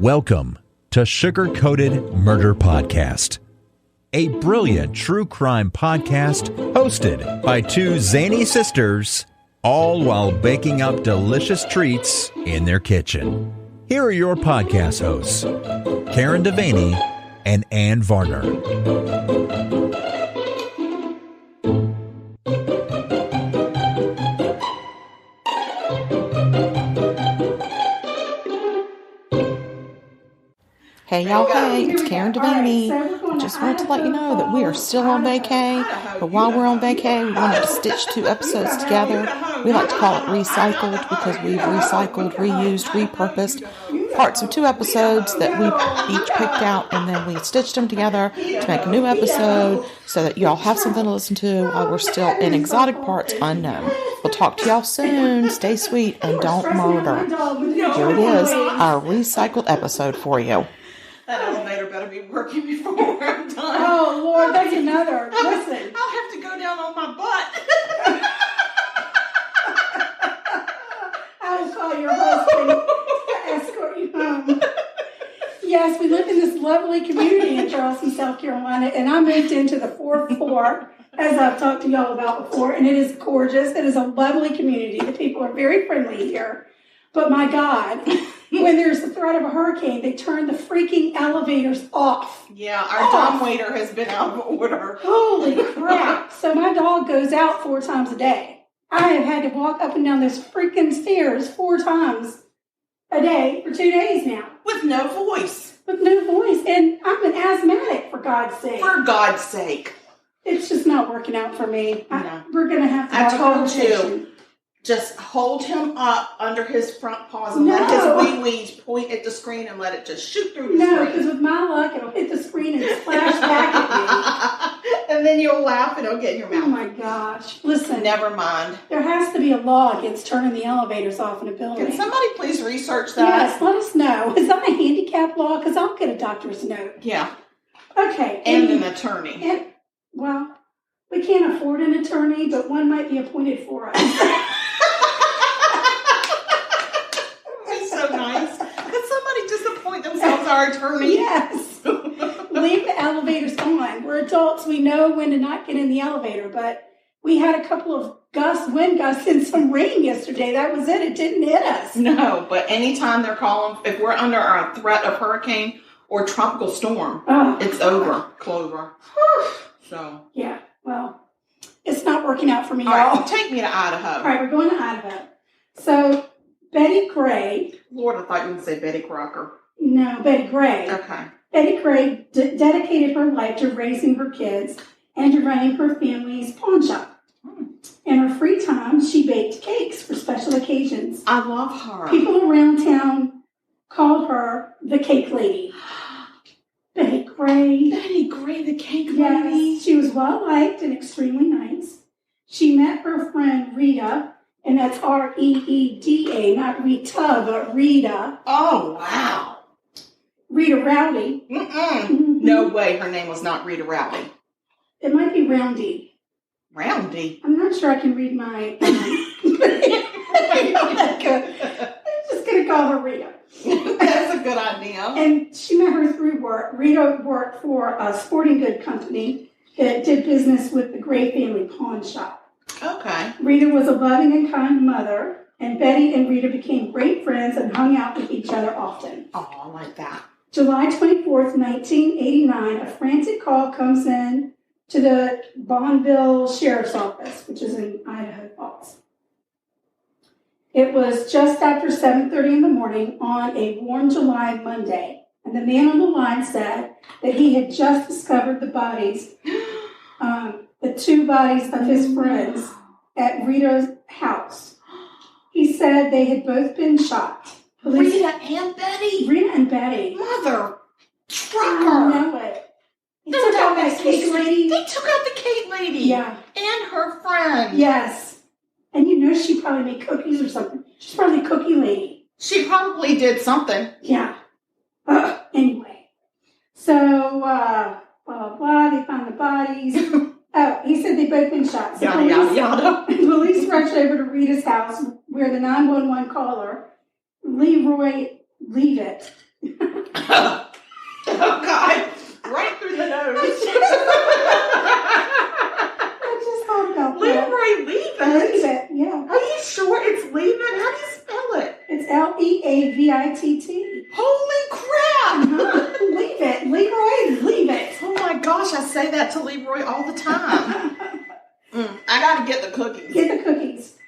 Welcome to Sugar Coated Murder Podcast, a brilliant true crime podcast hosted by two zany sisters, all while baking up delicious treats in their kitchen. Here are your podcast hosts, Karen Devaney and Ann Varner. Hey y'all, hey, it's Karen Devaney. I just want to let you know that we are still on vacay, but while we're on vacay, we wanted to stitch two episodes together. We like to call it recycled because we've recycled, reused, repurposed parts of two episodes that we each picked out, and then we stitched them together to make a new episode so that y'all have something to listen to while we're still in exotic parts unknown. We'll talk to y'all soon. Stay sweet and don't murder. Here it is, our recycled episode for you. That elevator better be working before I'm done. Oh, Lord, that's another. Listen. I'll have to go down on my butt. I will call your husband to escort you home. Yes, we live in this lovely community in Charleston, South Carolina, and I moved into the 4th floor, as I've talked to y'all about before, and it is gorgeous. It is a lovely community. The people are very friendly here. But my God, when there's the threat of a hurricane, they turn the freaking elevators off. Yeah, our dumbwaiter has been out of order. Holy crap. So my dog goes out 4 times a day. I have had to walk up and down those freaking stairs 4 times a day for 2 days now. With no voice. With no voice. And I'm an asthmatic, for God's sake. For God's sake. It's just not working out for me. No. We're going to have to have a conversation. Just hold him up under his front paws and let his wee-wees point at the screen and let it just shoot through the screen. No, because with my luck, it'll hit the screen and splash back at me. And then you'll laugh and it'll get in your mouth. Oh, my gosh. Listen. Never mind. There has to be a law against turning the elevators off in a building. Can somebody please research that? Yes, let us know. Is that a handicap law? Because I'll get a doctor's note. Yeah. Okay. And an attorney. Well, we can't afford an attorney, but one might be appointed for us. So nice. Could somebody just appoint themselves our attorney? Yes. Leave the elevators on. We're adults. We know when to not get in the elevator, but we had a couple of wind gusts and some rain yesterday. That was it. It didn't hit us. No, but anytime they're calling, if we're under a threat of hurricane or tropical storm, it's over, Clover. So. Yeah, well, it's not working out for me, y'all. All right, take me to Idaho. All right, we're going to Idaho. So, Betty Gray. Lord, I thought you would say Betty Crocker. No, Betty Gray. Okay. Betty Gray dedicated her life to raising her kids and to running her family's pawn shop. In her free time, she baked cakes for special occasions. I love her. People around town called her the Cake Lady. Betty Gray. Betty Gray, the Cake Lady. Yes, she was well-liked and extremely nice. She met her friend Rita, and that's R-E-E-D-A, not Rita, but Rita. Oh, wow. Rita Rowdy. Mm-mm. No way her name was not Rita Rowdy. It might be Roundy. Roundy? I'm not sure I can read my... I'm just going to call her Rita. That's a good idea. And she met her through work. Rita worked for a sporting good company that did business with the Gray family pawn shop. Okay. Rita was a loving and kind mother, and Betty and Rita became great friends and hung out with each other often. Oh, I like that. July 24th, 1989, a frantic call comes in to the Bonneville Sheriff's Office, which is in Idaho Falls. It was just after 7:30 in the morning on a warm July Monday, and the man on the line said that he had just discovered the bodies, the 2 bodies of his friends at Rita's house. He said they had both been shot. Police, Rita and Betty? Rita and Betty. Mother trucker. I know it. They took out that cake lady. They took out the cake lady. Yeah. And her friend. Yes. And you know she probably made cookies or something. She's probably a cookie lady. She probably did something. Yeah. Anyway. So, blah, blah, blah. They found the bodies. He said they'd both been shot. So yada. police rushed over to Rita's house where the 911 caller Leroy, leave it. Oh, God. Right through the nose. I just thought about that. Leroy, leave it. Leave it, yeah. Are you sure it's leave it? How do you spell it? It's Leavitt. Holy crap. Leave it. Leroy, leave it. Oh my gosh, I say that to Leroy all the time. I got to get the cookies. Get the cookies.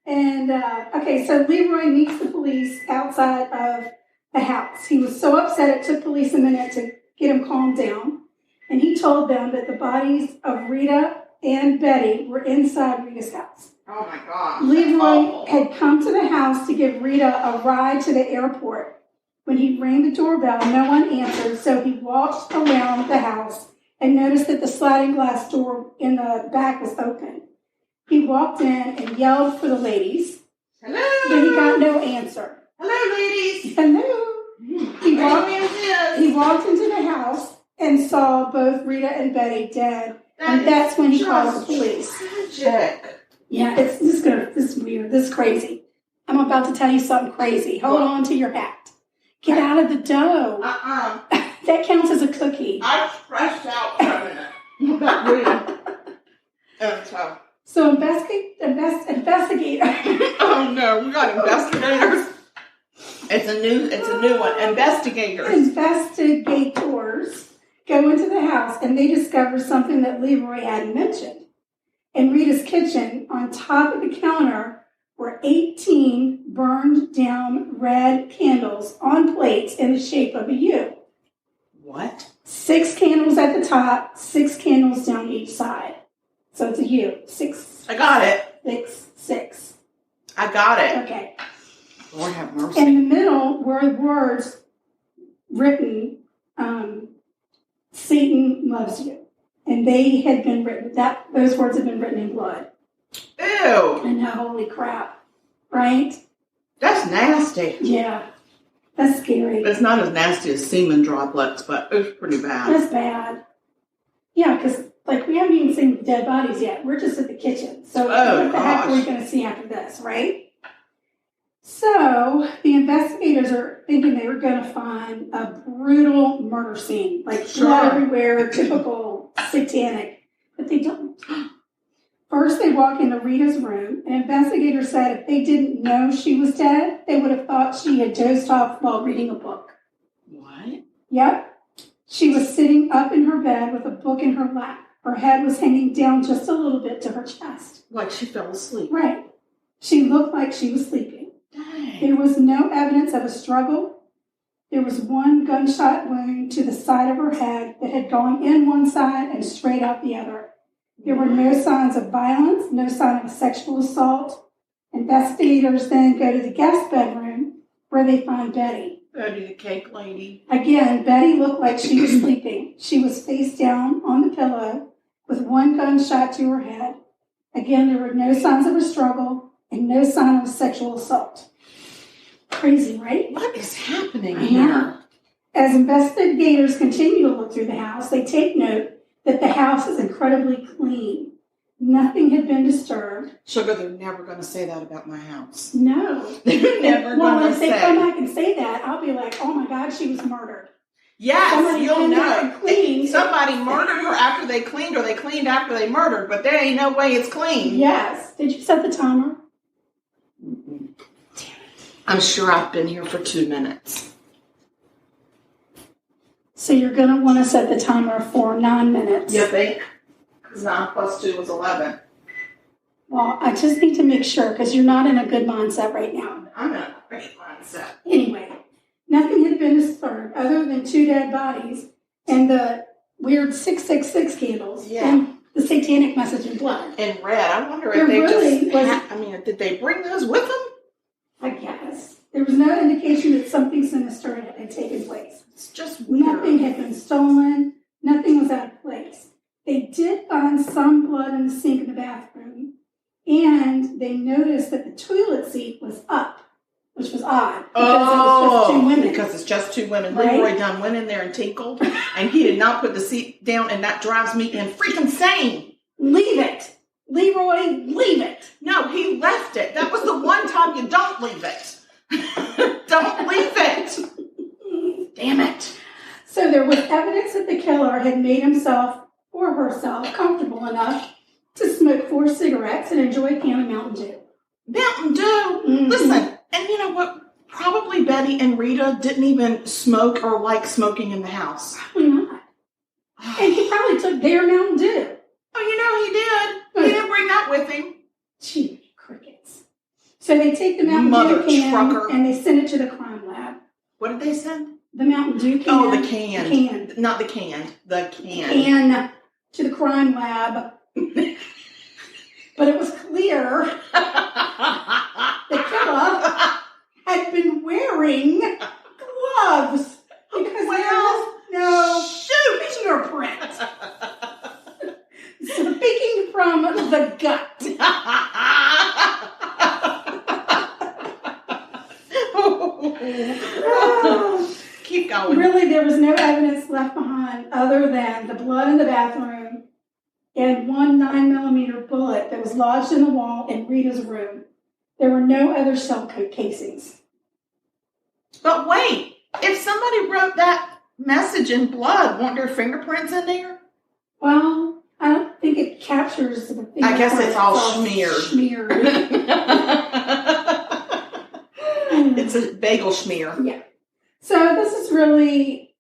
And, okay, so Leroy meets the police outside of the house. He was so upset it took police a minute to get him calmed down. And he told them that the bodies of Rita and Betty were inside Rita's house. Oh my gosh. Leroy had come to the house to give Rita a ride to the airport. When he rang the doorbell, no one answered, so he walked around the house and noticed that the sliding glass door in the back was open. He walked in and yelled for the ladies. Hello. But he got no answer. Hello, ladies. Hello. He walked into the house and saw both Rita and Betty dead. And that's when he called the police. Tragic. Yeah, this is weird. This is crazy. I'm about to tell you something crazy. Hold on to your hat. Get out of the dough. That counts as a cookie. I stressed out for a minute about Rita. And so investigator. Oh no, we got investigators. It's a new one. Investigators. Investigators go into the house and they discover something that Leroy hadn't mentioned. In Rita's kitchen, on top of the counter, were 18 burned down red candles on plates in the shape of a U. What? 6 candles at the top, 6 candles down each side. So it's a U. 6. I got it. 6. I got it. Okay. Lord have mercy. In the middle were words written, Satan loves you. And they had been written, those words had been written in blood. Ew. And holy crap. Right? That's nasty. Yeah. That's scary. It's not as nasty as semen droplets, but it was pretty bad. That's bad. Yeah, because we haven't even seen the dead bodies yet. We're just at the kitchen. So what the heck are we going to see after this, right? So the investigators are thinking they were going to find a brutal murder scene, blood everywhere, typical satanic, but they don't. First, they walk into Rita's room. An investigator said if they didn't know she was dead, they would have thought she had dozed off while reading a book. What? Yep. She was sitting up in her bed with a book in her lap. Her head was hanging down just a little bit to her chest. Like she fell asleep. Right. She looked like she was sleeping. Dang. There was no evidence of a struggle. There was one gunshot wound to the side of her head that had gone in one side and straight out the other. There were no signs of violence, no sign of sexual assault. Investigators then go to the guest bedroom where they find Betty. Betty the cake lady. Again, Betty looked like she was sleeping. She was face down on the pillow with one gunshot to her head. Again, there were no signs of a struggle and no sign of sexual assault. Crazy, right? What is happening here? As investigators continue to look through the house, they take note that the house is incredibly clean. Nothing had been disturbed. Sugar, they're never going to say that about my house. No. They're never going to say. Well, if they come back and say that, I'll be like, oh my God, she was murdered. Yes, you'll know. Clean. Somebody murdered her after they cleaned, or they cleaned after they murdered, but there ain't no way it's clean. Yes. Did you set the timer? Mm-mm. Damn it. I'm sure I've been here for 2 minutes. So you're going to want to set the timer for 9 minutes. You think? Because 9 plus 2 was 11. Well, I just need to make sure, because you're not in a good mindset right now. I'm in a great mindset. Anyway, nothing had been disturbed other than 2 dead bodies and the weird 666 candles and the satanic message in blood. In red. I wonder if did they bring those with them? I guess. There was no indication that something sinister had taken place. It's just weird. Nothing had been stolen. Nothing was out of place. They did find some blood in the sink in the bathroom, and they noticed that the toilet seat was up, which was odd. Because it's just 2 women. Right? Leroy done went in there and tinkled, and he did not put the seat down, and that drives me freaking insane. Leave it. Leroy, leave it. No, he left it. That was the one time you don't leave it. there was evidence that the killer had made himself or herself comfortable enough to smoke 4 cigarettes and enjoy a can of Mountain Dew. Mountain Dew? Mm-hmm. Listen, and you know what? Probably Betty and Rita didn't even smoke or like smoking in the house. Probably not. And he probably took their Mountain Dew. Oh, you know he did. He didn't bring that with him. Gee, crickets. So they take the Mountain Dew can and they send it to the crime lab. What did they send? The Mountain Dew can. Oh, the can. The can. Not the can. The can. Can to the crime lab. But it was clear the killer had been wearing gloves because there was no fingerprint. Speaking from the gut. Keep going. Really, there was no evidence left behind other than the blood in the bathroom and 1 9mm bullet that was lodged in the wall in Rita's room. There were no other shell casings. But wait, if somebody wrote that message in blood, weren't there fingerprints in there? Well, I don't think it captures the fingerprints. I guess it's all smeared. It's a bagel smear. Yeah. So this is really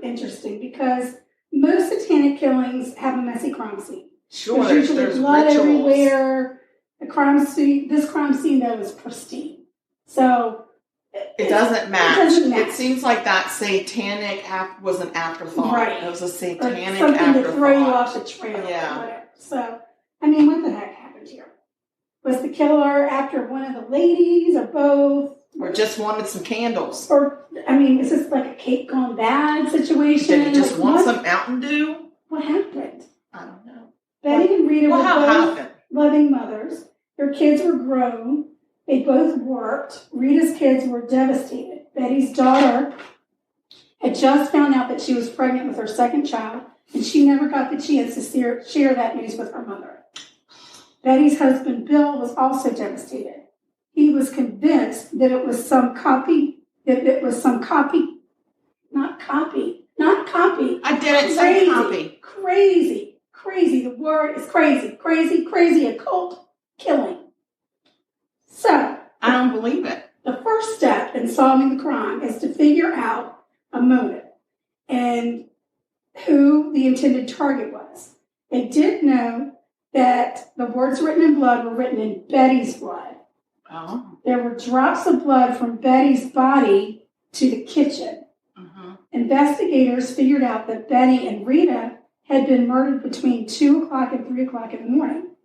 interesting because most satanic killings have a messy crime scene. Sure, there's usually blood rituals everywhere. The crime scene, this crime scene though, is pristine. So it doesn't match. It doesn't match. It seems like that satanic act was an afterthought. Right. It was a satanic something afterthought. to throw you off the trail. Yeah. Or whatever. So, I mean, what the heck happened here? Was the killer after one of the ladies or both? Or just wanted some candles. Or, I mean, is this like a cake gone bad situation? Did he just like, want some Mountain Dew? What happened? I don't know. Betty and Rita were both happened? loving mothers. Their kids were grown. They both worked. Rita's kids were devastated. Betty's daughter had just found out that she was pregnant with her second child, and she never got the chance to share that news with her mother. Betty's husband, Bill, was also devastated. He was convinced that it was some copy. I didn't say copy. Crazy. The word is crazy occult killing. So, I don't believe it. the first step in solving the crime is to figure out a motive and who the intended target was. They did know that the words written in blood were written in Betty's blood. Oh. There were drops of blood from Betty's body to the kitchen. Investigators figured out that Betty and Rita had been murdered between 2 o'clock and 3 o'clock in the morning.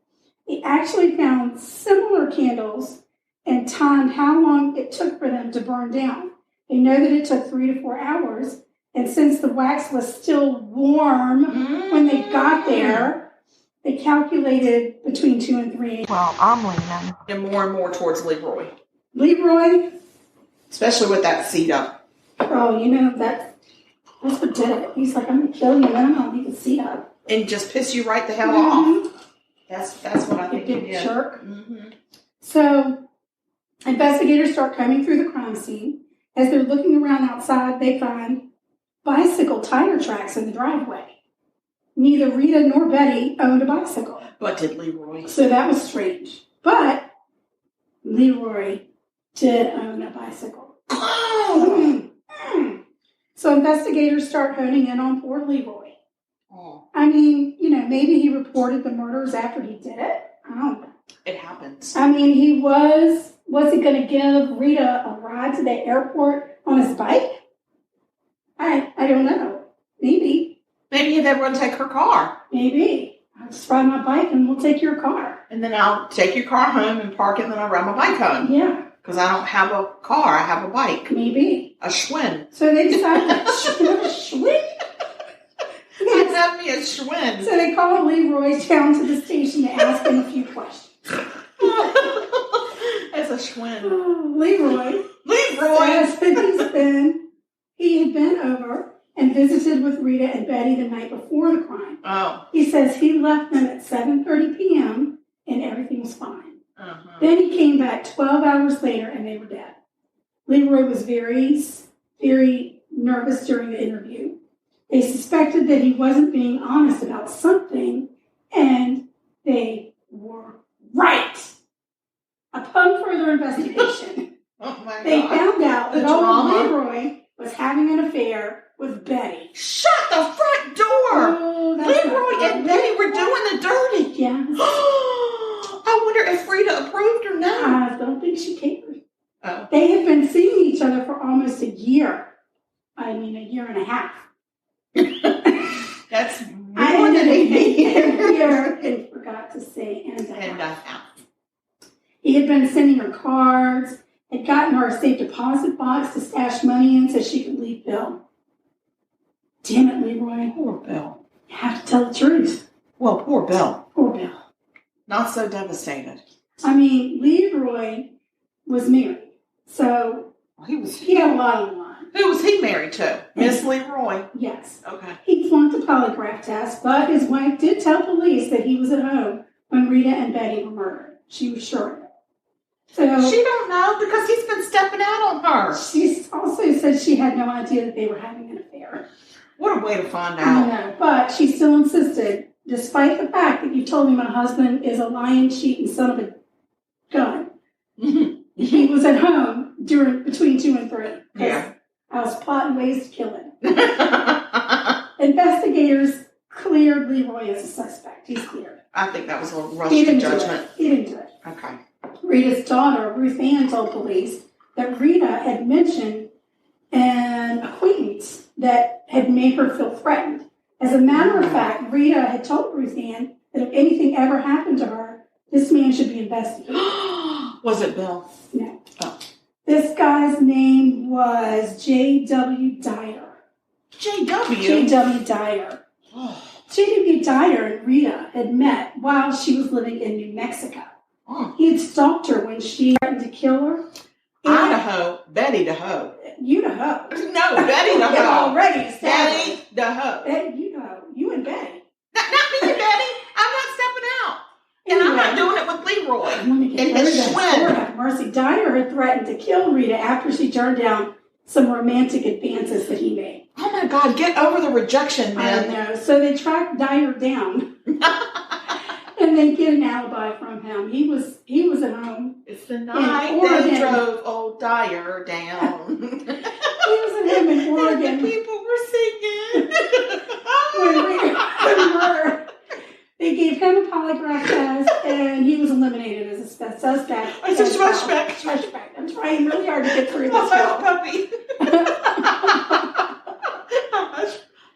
They actually found similar candles and timed how long it took for them to burn down. They know that it took 3 to 4 hours, and since the wax was still warm when they got there, they calculated between 2 and 3. Well, I'm leaning. And more towards Leroy. Leroy? Especially with that seat up. Oh, you know, that's what did it. He's like, I'm going to kill you, and then I'm going to leave the seat up. And just piss you right the hell off. That's what I think You he big did. jerk. So, investigators start combing through the crime scene. As they're looking around outside, they find bicycle tire tracks in the driveway. Neither Rita nor Betty owned a bicycle. But did Leroy. So that was strange. But Leroy did own a bicycle. Oh! So investigators start honing in on poor Leroy. Oh. I mean, you know, maybe he reported the murders after he did it. I don't know. It happens. I mean, he was he going to give Rita a ride to the airport on his bike? I don't know. Maybe. Maybe they would take her car. Maybe. I'll just ride my bike and we'll take your car. And then I'll take your car home and park it and then I'll ride my bike home. Yeah. Because I don't have a car. I have a bike. Maybe. A Schwinn. So they decided, Schwinn? I have me a Schwinn. So they called Leroy down to the station to ask him a few questions. It's a Schwinn. Oh, Leroy. Leroy! Says he had been over and visited with Rita and Betty the night before the crime. Oh. He says he left them at 7:30 p.m. and everything was fine. Then he came back 12 hours later and they were dead. Leroy was very, very nervous during the interview. They suspected that he wasn't being honest about something, and they were right. Upon further investigation, they found out that old Leroy was having an affair with Betty. Shut the front door! Oh, Leroy and Betty were doing the dirty. Yeah. I wonder if Rita approved or not. I don't think she cared. Oh. They had been seeing each other for almost a year. I mean, a year and a half. That's more than a year. And forgot to say and a half. half. He had been sending her cards, had gotten her a safe deposit box to stash money in so she could leave Bill. Damn it, Leroy. Poor Bill. You have to tell the truth. Well, poor Bill. Poor Bill. Not so devastated. I mean, Leroy was married, so he had a lot on the line. Who was he married to? Miss Leroy. Yes. Okay. He flunked the polygraph test, but his wife did tell police that he was at home when Rita and Betty were murdered. She was sure of it. So She don't know because he's been stepping out on her. she also said she had no idea that they were having an affair. What a way to find I out. know, but she still insisted, despite the fact that you told me my husband is a lying, cheating son of a gun, he was at home between 2 and 3. Yeah. I was plotting ways to kill him. Investigators cleared Leroy as a suspect. He's cleared. I think that was a rush He to didn't judgment. do it. He didn't do it. Okay. Rita's daughter, Ruth Ann, told police that Rita had mentioned an acquaintance that had made her feel threatened. As a matter of fact, Rita had told Ruth Ann that if anything ever happened to her, this man should be investigated. Was it Bill? No. Oh. This guy's name was J.W. Dyer. J.W.? J.W. Dyer. J.W. Dyer and Rita had met while she was living in New Mexico. Oh. He had stalked her when she threatened to kill her. Idaho. Betty the hoe. Idaho. No, Betty the You're hoe. already established. Betty the hoe. Idaho. You and Betty. Not me and Betty. I'm not stepping out. And I'm not doing it with Leroy. Let me get And rid of his that Schwinn. story. Have mercy. Dyer had threatened to kill Rita after she turned down some romantic advances that he made. Oh my God, get over the rejection, I man. know. So they tracked Dyer down and they get an alibi from him. He was at home. It's the night Oregon. they drove old Dyer down. He was at home in Oregon. The people were singing. when murder. They gave him a polygraph test, and he was eliminated as a suspect. It's a suspect. I'm trying really hard to get through this. Oh, puppy.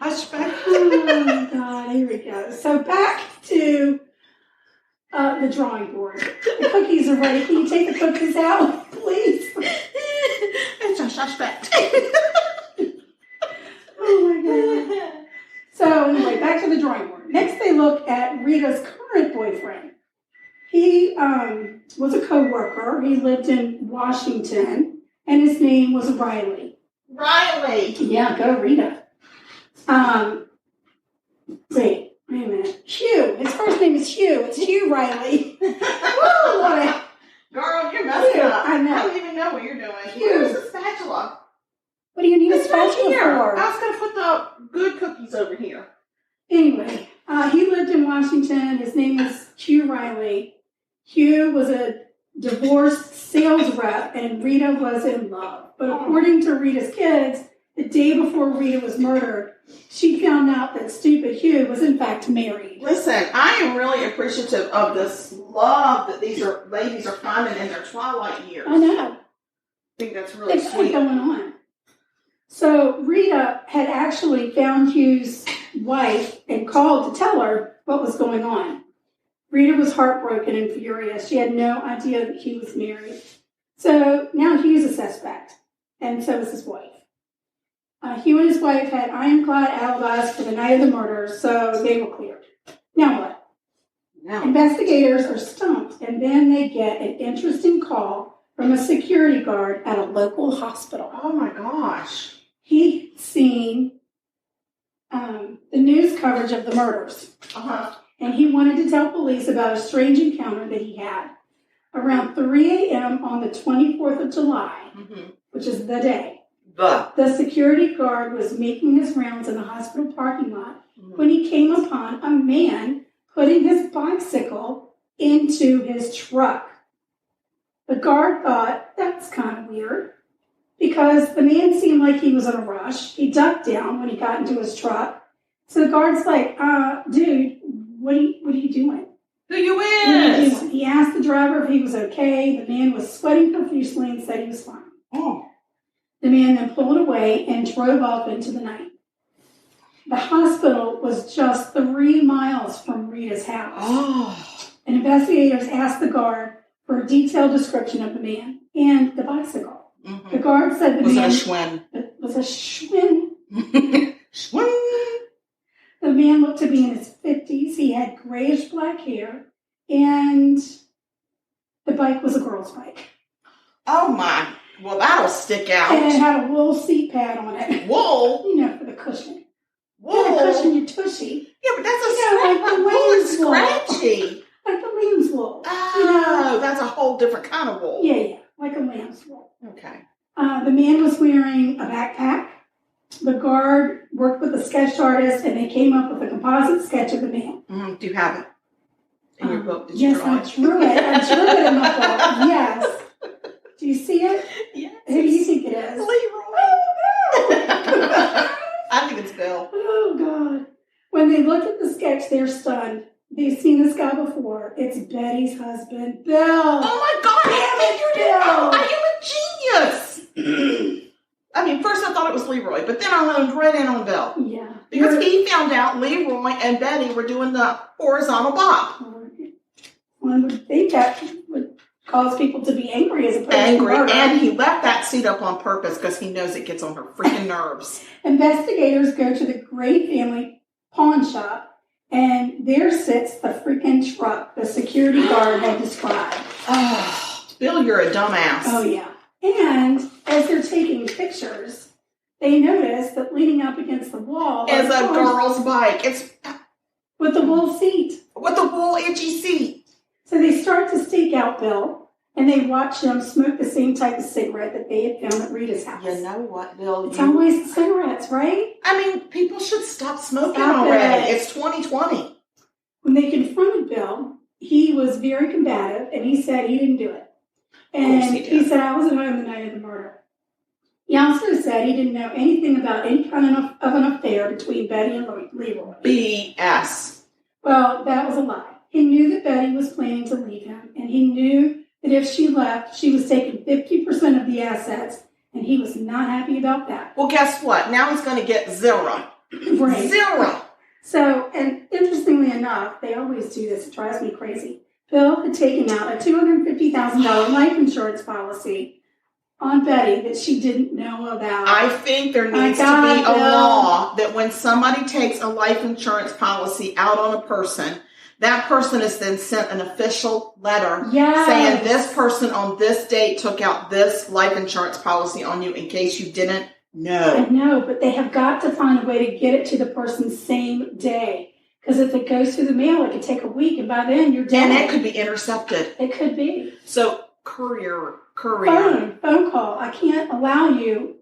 Suspect. Oh my God! Here we go. So back to the drawing board. The cookies are ready. Can you take the cookies out, please? It's a suspect. Oh my God. So anyway, back to the drawing board. Next, they look at Rita's current boyfriend. He was a co-worker. He lived in Washington, and his name was Riley. Riley. Yeah, go Rita. Wait a minute. Hugh. His first name is Hugh. It's Hugh Riley. Woo, what Girl, you're messing up. I know. I don't even know what you're doing. Hugh. Where's the spatula? What do you need It's a spatula right here. for? I was going to put the good cookies over here. Anyway, he lived in Washington. His name was Hugh Riley. Hugh was a divorced sales rep, and Rita was in love. But according to Rita's kids, the day before Rita was murdered, she found out that stupid Hugh was in fact married. Listen, I am really appreciative of this love that these ladies are finding in their twilight years. I know. I think that's really It's sweet. going on. So Rita had actually found Hugh's wife and called to tell her what was going on. Rita was heartbroken and furious. She had no idea that Hugh was married. So now Hugh's a suspect, and so is his wife. Hugh and his wife had ironclad alibis for the night of the murder, so they were cleared. Now what? No. Investigators are stumped, and then they get an interesting call from a security guard at a local hospital. Oh my gosh. He'd seen the news coverage of the murders, and he wanted to tell police about a strange encounter that he had. Around 3 a.m. on the 24th of July, which is the day, The security guard was making his rounds in the hospital parking lot when he came upon a man putting his bicycle into his truck. The guard thought, that's kind of weird, because the man seemed like he was in a rush. He ducked down when he got into his truck. So the guard's like, dude, what are you doing? Who you is? He asked the driver if he was okay. The man was sweating profusely and said he was fine. Oh. The man then pulled away and drove off into the night. The hospital was just 3 miles from Rita's house. Oh. And investigators asked the guard for a detailed description of the man and the bicycle. Mm-hmm. The guard said was it a Schwinn? It was a Schwinn. Schwinn. The man looked to be in his 50s. He had grayish black hair, and the bike was a girl's bike. Oh my! Well, that'll stick out. And it had a wool seat pad on it. Wool? You know, for the cushion. Wool? For the cushion, your tushy. Yeah, but that's like the wool is lamb's wool. scratchy. Like the lamb's wool. Oh, that's a whole different kind of wool. Yeah, like a lamb's wool. Okay. The man was wearing a backpack. The guard worked with a sketch artist, and they came up with a composite sketch of the man. Do you have it in your book? Did you draw I drew it. I drew it in my book. Yes. Do you see it? Yes. Who do you think it is? Leroy. I think it's Bill. Oh, God. When they look at the sketch, they're stunned. They've seen this guy before. It's Betty's husband, Bill. Oh, my God. Damn it, I am a genius. I mean, first I thought it was Leroy, but then I honed right in on Bill. Yeah. Because he found out Leroy and Betty were doing the horizontal bop. One would think that would cause people to be angry as opposed to murder. And he left that seat up on purpose because he knows it gets on her freaking nerves. Investigators go to the Gray family pawn shop, and there sits the freaking truck the security guard had described. Oh, Bill, you're a dumbass. Oh, yeah. And as they're taking pictures, they notice that leaning up against the wall is a girl's bike. It's with the wool seat. With the wool itchy seat. So they start to stake out Bill, and they watch him smoke the same type of cigarette that they had found at Rita's house. You know what, Bill? It's always the cigarettes, right? I mean, people should stop smoking already. It's 2020. When they confronted Bill, he was very combative, and he said he didn't do it. And he said, I wasn't home the night of the murder. He also said he didn't know anything about any kind of an affair between Betty and Leroy. BS. Well, that was a lie. He knew that Betty was planning to leave him, and he knew that if she left, she was taking 50% of the assets, and he was not happy about that. Well, guess what? Now he's going to get zero. Right. Zero. So, and interestingly enough, they always do this. It drives me crazy. Bill had taken out a $250,000 life insurance policy on Betty that she didn't know about. I think there needs to be a law that when somebody takes a life insurance policy out on a person, that person is then sent an official letter saying this person on this date took out this life insurance policy on you in case you didn't know. I know, but they have got to find a way to get it to the person same day. Because if it goes through the mail, it could take a week, and by then you're dead. And it could be intercepted. It could be. So, courier. Phone call. I can't allow you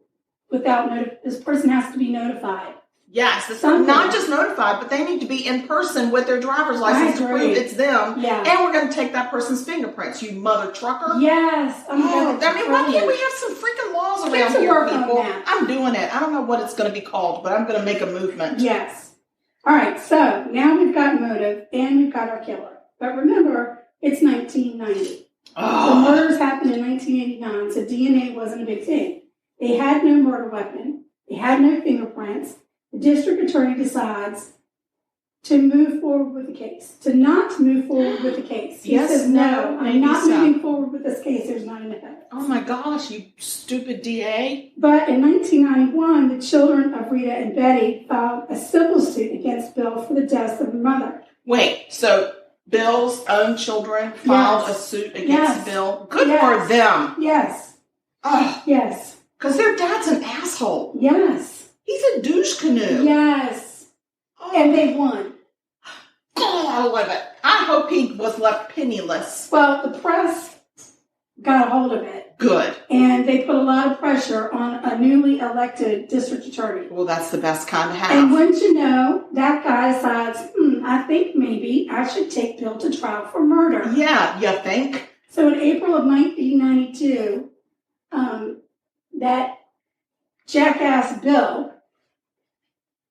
without this person has to be notified. Yes, it's not just notified, but they need to be in person with their driver's license to prove it's them. Yeah. And we're going to take that person's fingerprints, you mother trucker. Yes. I mean, why can't we have some freaking laws around here, people? I'm doing it. I don't know what it's going to be called, but I'm going to make a movement. Yes. All right, so now we've got motive and we've got our killer. But remember, it's 1990. The murders happened in 1989, so DNA wasn't a big thing. They had no murder weapon. They had no fingerprints. The district attorney decides to move forward with the case, to not move forward with the case. He says, no, I'm not moving forward with this case. There's not enough evidence. Oh, my gosh, you stupid DA. But in 1991, the children of Rita and Betty filed a civil suit against Bill for the deaths of their mother. Wait, so Bill's own children filed a suit against Bill? Good for them. Yes. Oh. Yes. Because their dad's an asshole. Yes. He's a douche canoe. Yes. Oh. And they won. Oh, I love it. I hope he was left penniless. Well, the press got a hold of it. Good. And they put a lot of pressure on a newly elected district attorney. Well, that's the best kind to have. And wouldn't you know, that guy decides, I think maybe I should take Bill to trial for murder. Yeah, you think? So in April of 1992, that jackass Bill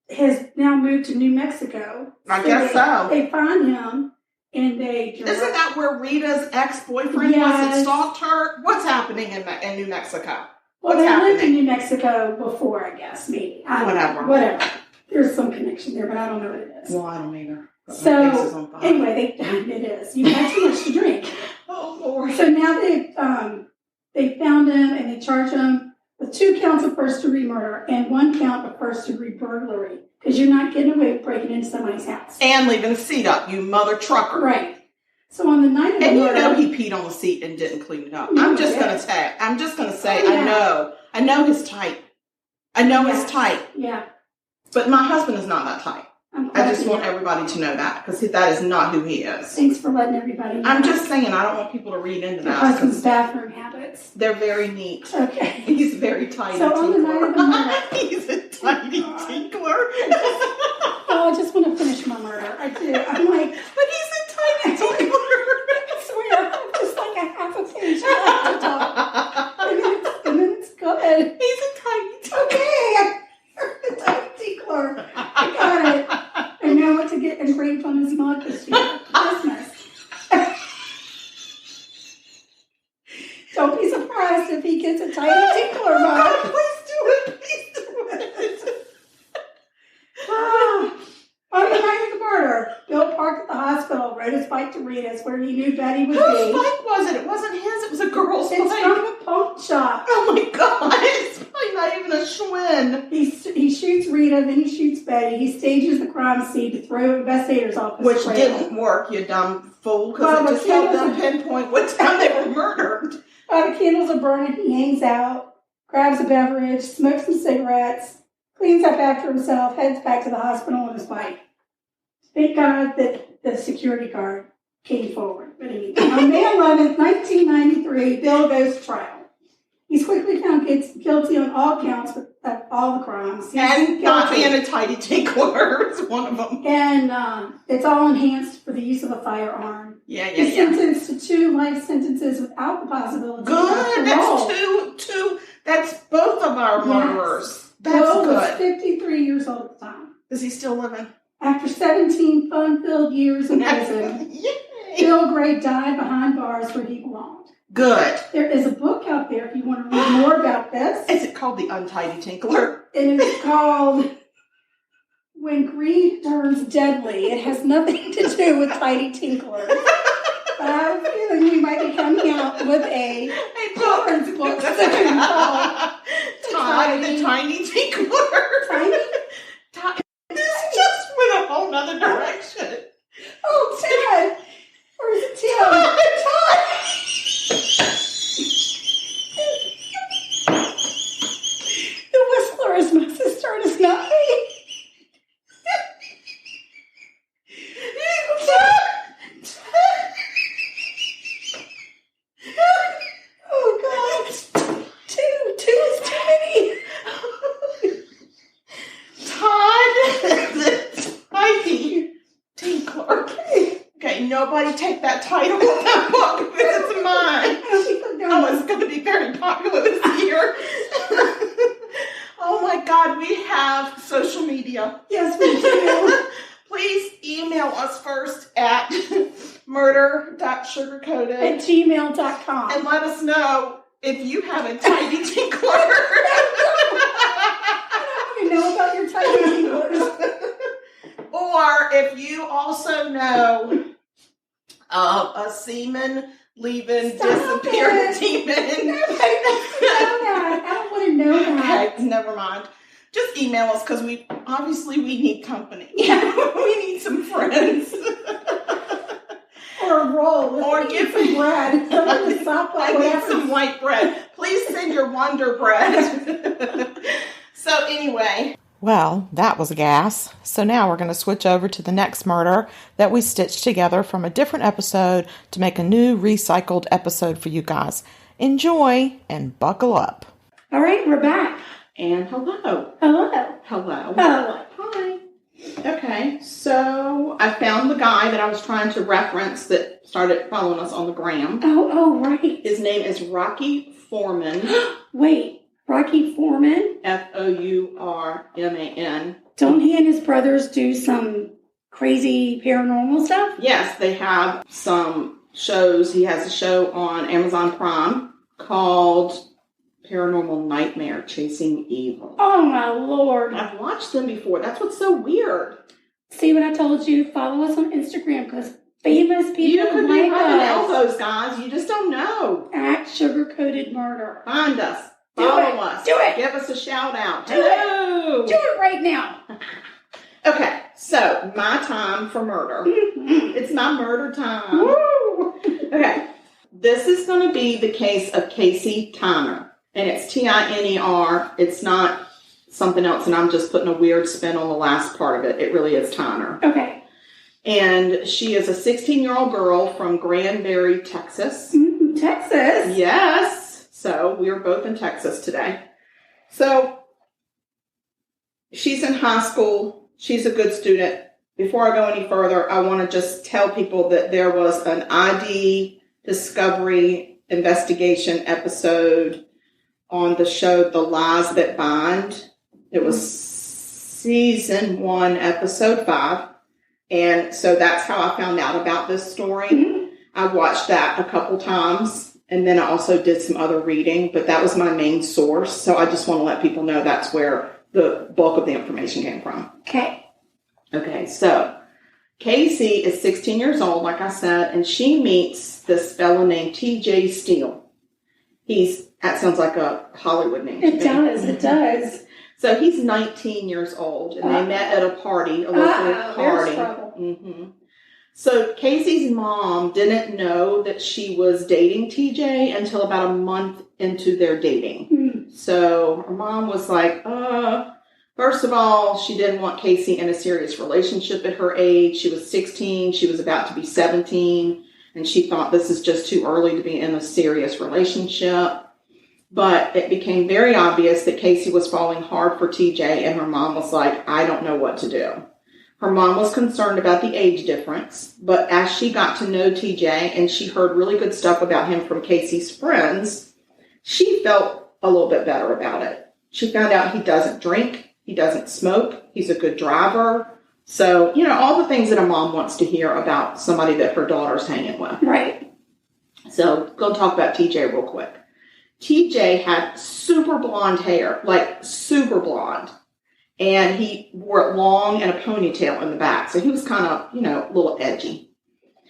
has now moved to New Mexico. I guess so. They find him and they... Isn't that where Rita's ex-boyfriend was that stalked her? What's happening in New Mexico? Well, they lived in New Mexico before, I guess, maybe. Whatever. There's some connection there, but I don't know what it is. Well, I don't either. So, anyway, it is. You had too much to drink. Oh, Lord. So now they found him and they charged him with 2 counts of first-degree murder and 1 count of first-degree burglary. Because you're not getting away with breaking into somebody's house. And leaving the seat up, you mother trucker. Right. So on the night of the murder... And you know he peed on the seat and didn't clean it up. I'm just going to say, I know his type. His type. Yeah. But my husband is not that type. I just want everybody to know that, because that is not who he is. Thanks for letting everybody know. I'm just saying, I don't want people to read into that. Your husband's bathroom habits. They're very neat. Okay. He's very tidy. So on the night of the murder... He's a tidy tinkler. Oh, I just want to finish my murder. I do. I'm like... But he's a tidy tinkler. I swear, I'm just like a half a page left to talk. And then it's good. He's a tiny tinkler. Okay. I'm a tiny tinkler. I got it. I know what to get engraved on his mug this year. Christmas. Don't be surprised if he gets a tiny tinkler mug. Please do it. Please do it. On the night of the murder, Bill parked at the hospital, rode his bike to Rita's, where he knew Betty would be. Whose bike was it? It wasn't his. It was a girl's bike. It's from the pump shop. Oh my God. It's probably not even a Schwinn. He shoots Rita, then he shoots Betty. He stages the crime scene to throw investigators off his Which trail. didn't work, you dumb fool, because it just helped them pinpoint what time they were murdered. While the candles are burning, he hangs out, grabs a beverage, smokes some cigarettes, cleans up after himself, heads back to the hospital on his bike. Thank God that the security guard came forward. But anyway, on May 11th, 1993, Bill goes to trial. He's quickly found guilty on all counts of all the crimes. And not being a tidy tinkler is one of them. And it's all enhanced for the use of a firearm. He's sentenced to 2 life sentences without the possibility of parole. That's two. That's both of our murderers. That's Bill good. was 53 years old at the time. Is he still living? After 17 fun-filled years in prison, Bill Gray died behind bars where he belonged. Good. There is a book out there if you want to read more about this. Is it called The Untidy Tinkler? And it's called When Greed Turns Deadly. It has nothing to do with tidy tinklers. But I have a feeling we might be coming out with a children's book soon called The Tiny Tinkler. This just went a whole nother direction. Oh, Ted! Where's Tim? The Whistler is my sister and it's not me. Oh, God. Two is too many. Todd the Tiny Tinkler. Okay, nobody take that title of that book. It's mine. Oh, it's going to be very popular this year. Oh my God, we have social media. Yes, we do. Please email us first at murder.sugarcoated @gmail.com and let us know if you have a tiny tinkler. I don't even know about your tiny tinklers. Or if you also know of a semen leaving disappeared demon. I don't want to know that. Okay, never mind. Just email us because we need company. Yeah. We need some friends. Or a roll. Or give some bread. I need some white bread. Please send your Wonder Bread. So anyway. Well, that was gas. So now we're going to switch over to the next murder that we stitched together from a different episode to make a new recycled episode for you guys. Enjoy and buckle up. All right, we're back. And hello. Hello. Hello. Hello. Hi. Okay, so I found the guy that I was trying to reference that started following us on the gram. Oh, right. His name is Rocky Foreman. Wait, Rocky Foreman? Fourman. Don't he and his brothers do some crazy paranormal stuff? Yes, they have some shows. He has a show on Amazon Prime called Paranormal Nightmare Chasing Evil. Oh, my Lord. I've watched them before. That's what's so weird. See what I told you? Follow us on Instagram because famous people You could be like rubbing us elbows, guys. You just don't know. at Sugar-Coated Murder. Find us. Do Follow it. us. Do it. Give us a shout out. Do Hello. Do it right now. Okay, so my time for murder. It's my murder time. Woo! Okay, this is going to be the case of Casey Tyner. And it's Tiner. It's not something else, and I'm just putting a weird spin on the last part of it. It really is Tyner. Okay. And she is a 16-year-old girl from Granbury, Texas. Texas? Yes. So we are both in Texas today. So she's in high school. She's a good student. Before I go any further, I want to just tell people that there was an ID discovery investigation episode on the show The Lies That Bind. It was season 1, episode 5. And so that's how I found out about this story. Mm-hmm. I watched that a couple times, and then I also did some other reading, but that was my main source. So I just want to let people know that's where the bulk of the information came from. Okay, so Casey is 16 years old, like I said, and she meets this fellow named T.J. Steele. That sounds like a Hollywood name. It does. So he's 19 years old, and they met at a party, a local party. Mm-hmm. So Casey's mom didn't know that she was dating TJ until about a month into their dating. Mm. So her mom was like, first of all, she didn't want Casey in a serious relationship at her age. She was 16. She was about to be 17. And she thought this is just too early to be in a serious relationship. But it became very obvious that Casey was falling hard for TJ, and her mom was like, I don't know what to do. Her mom was concerned about the age difference, but as she got to know TJ and she heard really good stuff about him from Casey's friends, she felt a little bit better about it. She found out he doesn't drink, he doesn't smoke, he's a good driver. So, all the things that a mom wants to hear about somebody that her daughter's hanging with. Right. So, go talk about TJ real quick. TJ had super blonde hair, like super blonde. And he wore it long and a ponytail in the back. So he was kind of, a little edgy.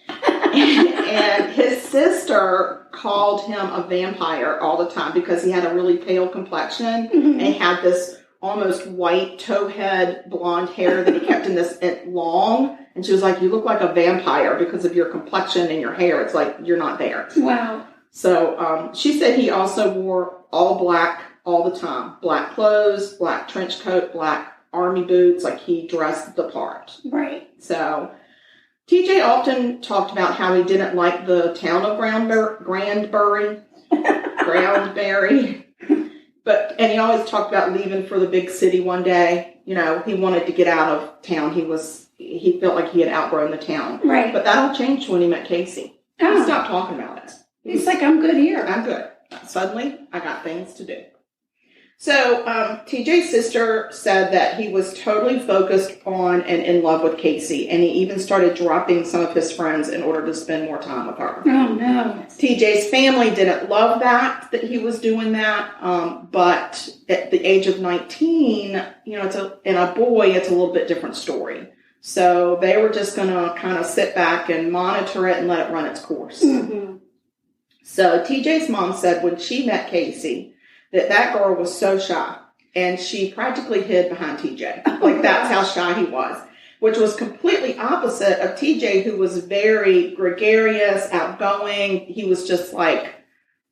And his sister called him a vampire all the time because he had a really pale complexion. Mm-hmm. And he had this almost white towhead blonde hair that he kept in this long. And she was like, you look like a vampire because of your complexion and your hair. It's like, you're not there. Wow. So she said he also wore all black all the time. Black clothes, black trench coat, black army boots. Like he dressed the part. Right. So TJ often talked about how he didn't like the town of Granbury. And he always talked about leaving for the big city one day. He wanted to get out of town. He felt like he had outgrown the town. Right. But that all changed when he met Casey. Oh. He stopped talking about it. He's like, I'm good here. I'm good. Suddenly, I got things to do. So, TJ's sister said that he was totally focused on and in love with Casey, and he even started dropping some of his friends in order to spend more time with her. Oh, no. TJ's family didn't love that he was doing that, but at the age of 19, in a boy, it's a little bit different story. So they were just going to kind of sit back and monitor it and let it run its course. Mm-hmm. So TJ's mom said when she met Casey that girl was so shy, and she practically hid behind TJ. Like that's how shy he was, which was completely opposite of TJ, who was very gregarious, outgoing. He was just like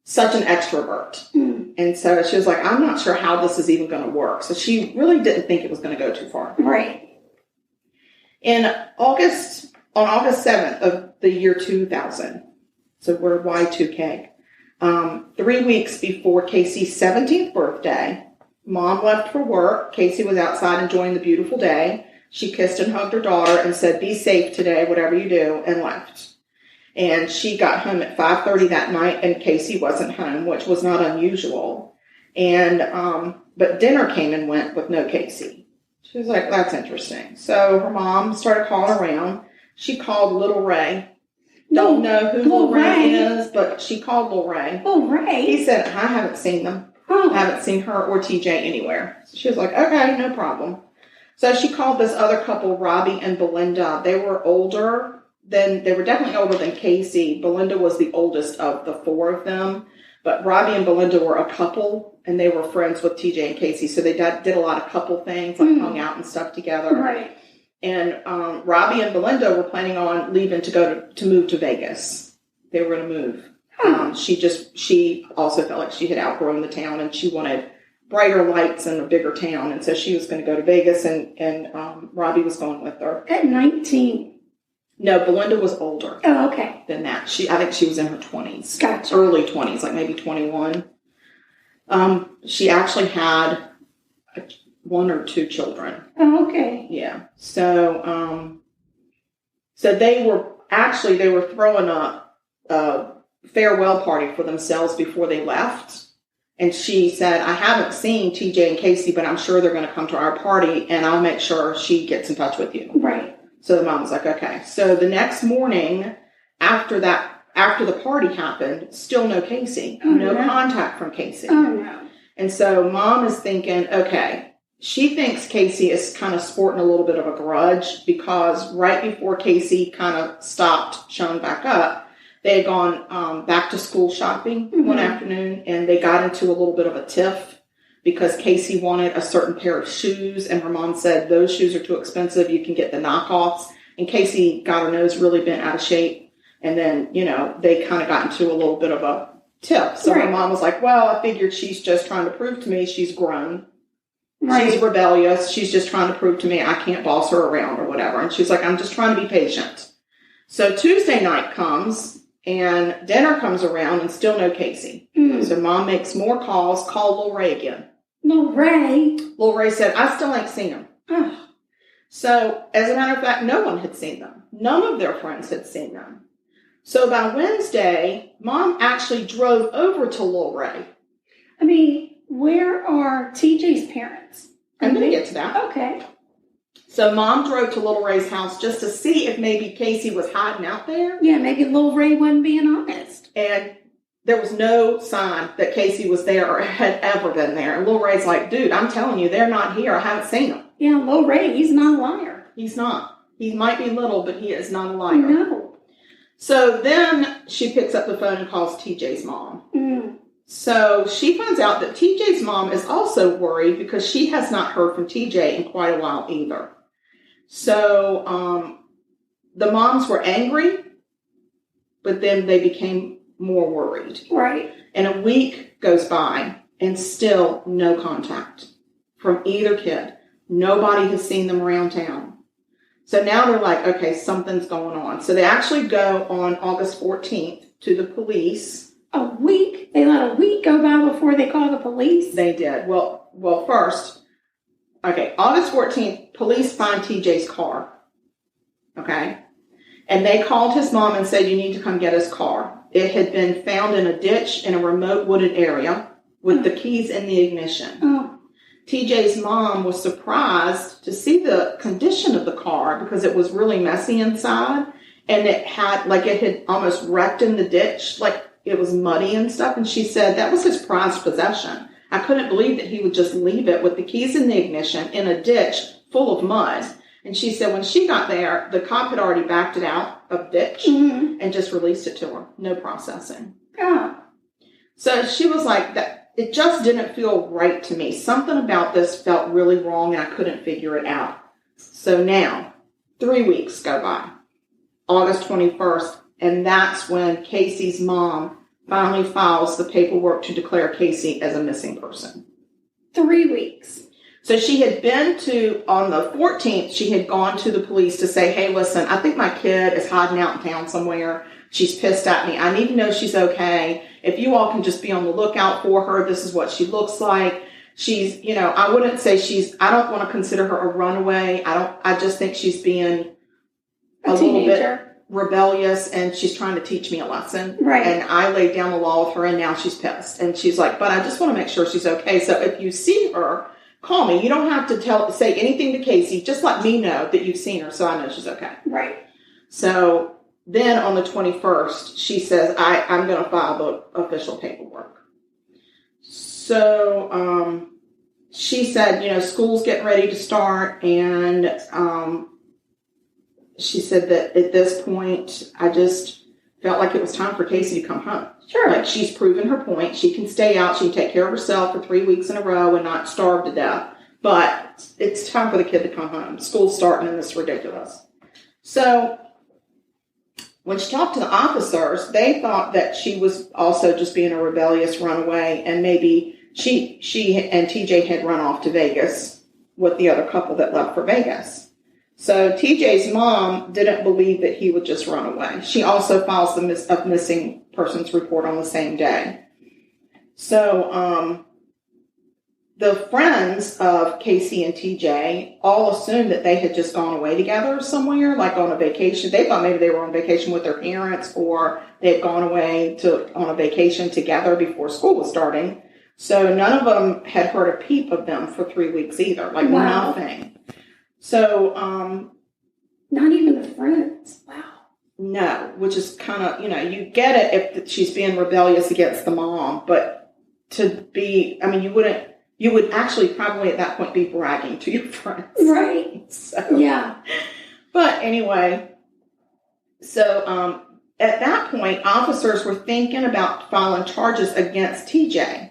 such an extrovert. Mm. And so she was like, I'm not sure how this is even going to work. So she really didn't think it was going to go too far. Right. On August 7th of the year 2000, so we're Y2K, 3 weeks before Casey's 17th birthday, Mom left for work. Casey was outside enjoying the beautiful day. She kissed and hugged her daughter and said, "Be safe today, whatever you do," and left. And she got home at 5:30 that night, and Casey wasn't home, which was not unusual. And but dinner came and went with no Casey. She was like, "That's interesting." So her mom started calling around. She called Little Ray. Don't know who Little Ray is, but she called Little Ray. Little Ray? He said, "I haven't seen them. I haven't seen her or TJ anywhere." So she was like, "Okay, no problem." So she called this other couple, Robbie and Belinda. They were older than, they were definitely older than Casey. Belinda was the oldest of the four of them. But Robbie and Belinda were a couple, and they were friends with TJ and Casey. So they did a lot of couple things, like hung out and stuff together. Right. And Robbie and Belinda were planning on leaving to move to Vegas. They were going to move. She also felt like she had outgrown the town, and she wanted brighter lights and a bigger town. And so she was going to go to Vegas, and Robbie was going with her. At 19. No, Belinda was older. Oh, okay. Than that. I think she was in her 20s. Gotcha. Early 20s, like maybe 21. She actually had one or two children. Oh, okay. Yeah. So, so they were throwing a farewell party for themselves before they left. And she said, "I haven't seen TJ and Casey, but I'm sure they're going to come to our party, and I'll make sure she gets in touch with you." Right. So the mom was like, "Okay." So the next morning after the party happened, still no Casey. No contact from Casey. Oh, no. And so Mom is thinking, okay, she thinks Casey is kind of sporting a little bit of a grudge, because right before Casey kind of stopped showing back up, they had gone back to school shopping one afternoon, and they got into a little bit of a tiff because Casey wanted a certain pair of shoes, and her mom said, "Those shoes are too expensive. You can get the knockoffs." And Casey got her nose really bent out of shape. And then, they kind of got into a little bit of a tiff. So her mom was like, "Well, I figured she's just trying to prove to me she's grown. Right. She's rebellious. She's just trying to prove to me I can't boss her around or whatever." And she's like, "I'm just trying to be patient." So Tuesday night comes, and dinner comes around, and still no Casey. So Mom makes more calls, call Lil Ray again. Lil Ray? Lil Ray said, "I still ain't seen him." So, as a matter of fact, no one had seen them. None of their friends had seen them. So by Wednesday, Mom actually drove over to Lil Ray. I mean, where are TJ's parents? I'm going to get to that. Okay. So Mom drove to Lil Ray's house just to see if maybe Casey was hiding out there. Yeah, maybe Lil Ray wasn't being honest. And there was no sign that Casey was there or had ever been there. And Lil Ray's like, "Dude, I'm telling you, they're not here. I haven't seen them." Yeah, Lil Ray, he's not a liar. He's not. He might be little, but he is not a liar. No. So then she picks up the phone and calls TJ's mom. So she finds out that TJ's mom is also worried because she has not heard from TJ in quite a while either. So the moms were angry, but then they became more worried. Right. And a week goes by, and still no contact from either kid. Nobody has seen them around town. So now they're like, okay, something's going on. So they actually go on August 14th to the police. A week? They let a week go by before they call the police? They did. Well, first, okay, August 14th, police find TJ's car. Okay? And they called his mom and said, "You need to come get his car." It had been found in a ditch in a remote wooded area with the keys in the ignition. TJ's mom was surprised to see the condition of the car because it was really messy inside, and it had almost wrecked in the ditch, like it was muddy and stuff. And she said that was his prized possession. I couldn't believe that he would just leave it with the keys in the ignition in a ditch full of mud. And she said when she got there, the cop had already backed it out of the ditch and just released it to her. No processing. Yeah. So she was like, that it just didn't feel right to me. Something about this felt really wrong, and I couldn't figure it out. So now, 3 weeks go by. August 21st, and that's when Casey's mom finally files the paperwork to declare Casey as a missing person. 3 weeks. So she had been on the 14th, she had gone to the police to say, "Hey, listen, I think my kid is hiding out in town somewhere. She's pissed at me. I need to know she's okay. if you all can just be on the lookout for her, this is what she looks like. She's, I wouldn't say I don't want to consider her a runaway. I just think she's being a little bit rebellious, and she's trying to teach me a lesson. Right. And I laid down the law with her, and now she's pissed. And she's like, but I just want to make sure she's okay. So if you see her, call me. You don't have to say anything to Casey. Just let me know that you've seen her so I know she's okay. Right. So then on the 21st, she says, I'm going to file the official paperwork. So she said, school's getting ready to start, and she said that at this point, I just felt like it was time for Casey to come home. Sure. Like, she's proven her point. She can stay out. She can take care of herself for 3 weeks in a row and not starve to death. But it's time for the kid to come home. School's starting, and it's ridiculous. So when she talked to the officers, they thought that she was also just being a rebellious runaway, and maybe she and TJ had run off to Vegas with the other couple that left for Vegas. So TJ's mom didn't believe that he would just run away. She also files the missing persons report on the same day. So the friends of Casey and TJ all assumed that they had just gone away together somewhere, like on a vacation. They thought maybe they were on vacation with their parents, or they had gone away on a vacation together before school was starting. So none of them had heard a peep of them for 3 weeks either, like nothing. So, not even the friends. Wow. No, which is kind of, you get it if she's being rebellious against the mom, but to be, you would actually probably at that point be bragging to your friends. Right. So, yeah. But anyway, so at that point, officers were thinking about filing charges against TJ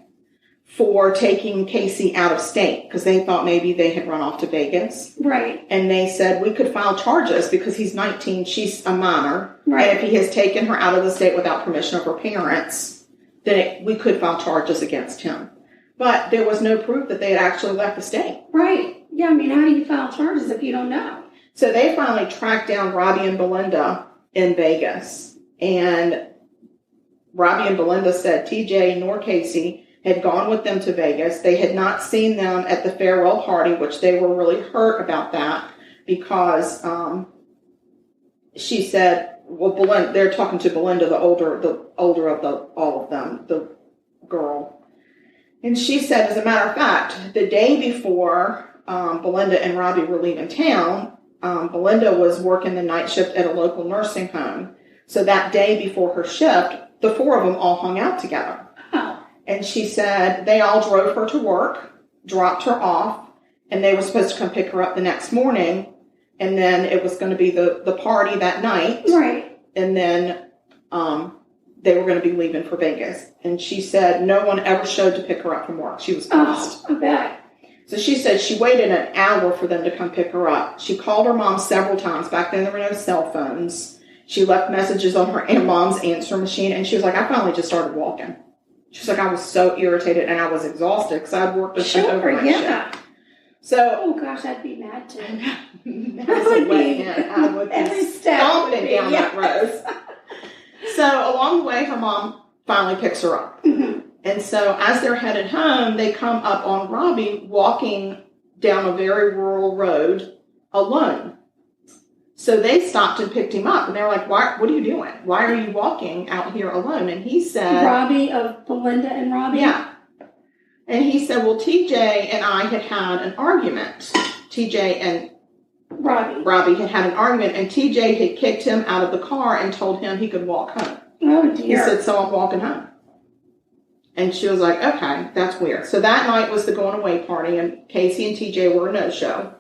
for taking Casey out of state, because they thought maybe they had run off to Vegas. Right. And they said, we could file charges because he's 19, she's a minor. Right. And if he has taken her out of the state without permission of her parents, then we could file charges against him. But there was no proof that they had actually left the state. Right. Yeah, how do you file charges if you don't know? So they finally tracked down Robbie and Belinda in Vegas. And Robbie and Belinda said TJ nor Casey had gone with them to Vegas. They had not seen them at the farewell party, which they were really hurt about that, because she said, well, they're talking to Belinda, the older of all of them, the girl. And she said, as a matter of fact, the day before Belinda and Robbie were leaving town, Belinda was working the night shift at a local nursing home. So that day before her shift, the four of them all hung out together. And she said they all drove her to work, dropped her off, and they were supposed to come pick her up the next morning. And then it was going to be the party that night. Right. And then they were going to be leaving for Vegas. And she said no one ever showed to pick her up from work. She was pissed. Oh, I bet. So she said she waited an hour for them to come pick her up. She called her mom several times. Back then there were no cell phones. She left messages on her mom's answer machine. And she was like, I finally just started walking. She's like, I was so irritated and I was exhausted because I'd worked a shift over my shift. So, oh gosh, I'd be mad too. I would be stomping down that road. So along the way, her mom finally picks her up. Mm-hmm. And so as they're headed home, they come up on Robbie walking down a very rural road alone. So they stopped and picked him up, and they were like, what are you doing? Why are you walking out here alone? And he said... Robbie of Belinda and Robbie? Yeah. And he said, well, TJ and I had an argument. TJ and Robbie had an argument, and TJ had kicked him out of the car and told him he could walk home. Oh, dear. He said, so I'm walking home. And she was like, okay, that's weird. So that night was the going away party, and Casey and TJ were a no-show.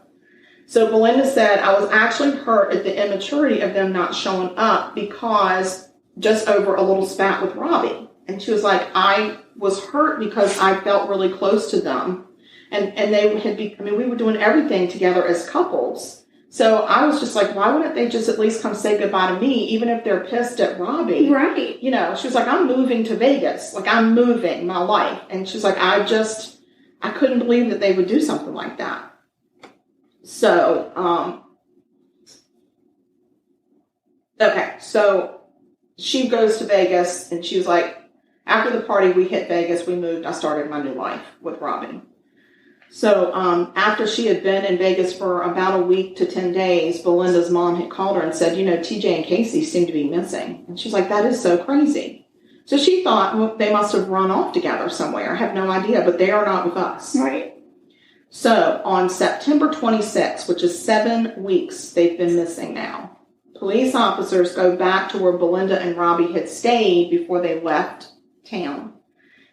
So Belinda said, I was actually hurt at the immaturity of them not showing up because just over a little spat with Robbie. And she was like, I was hurt because I felt really close to them. And they had we were doing everything together as couples. So I was just like, why wouldn't they just at least come say goodbye to me, even if they're pissed at Robbie? Right. She was like, I'm moving to Vegas. Like, I'm moving my life. And she's like, I couldn't believe that they would do something like that. So, okay, so she goes to Vegas, and she was like, After the party, we hit Vegas. We moved. I started my new life with Robbie. So after she had been in Vegas for about a week to 10 days, Belinda's mom had called her and said, TJ and Casey seem to be missing. And she's like, that is so crazy. So she thought, well, they must have run off together somewhere. I have no idea, but they are not with us. Right. So on September 26th, which is 7 weeks they've been missing now, police officers go back to where Belinda and Robbie had stayed before they left town.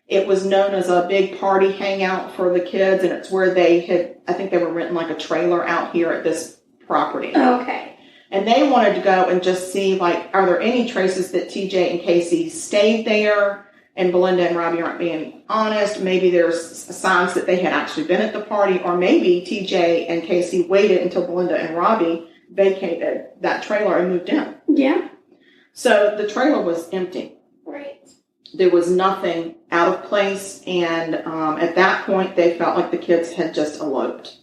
It was known as a big party hangout for the kids, and it's where I think they were renting like a trailer out here at this property. Okay. And they wanted to go and just see, are there any traces that TJ and Casey stayed there and Belinda and Robbie aren't being honest? Maybe there's signs that they had actually been at the party, or maybe TJ and Casey waited until Belinda and Robbie vacated that trailer and moved in. Yeah. So the trailer was empty. Right. There was nothing out of place, and at that point, they felt like the kids had just eloped.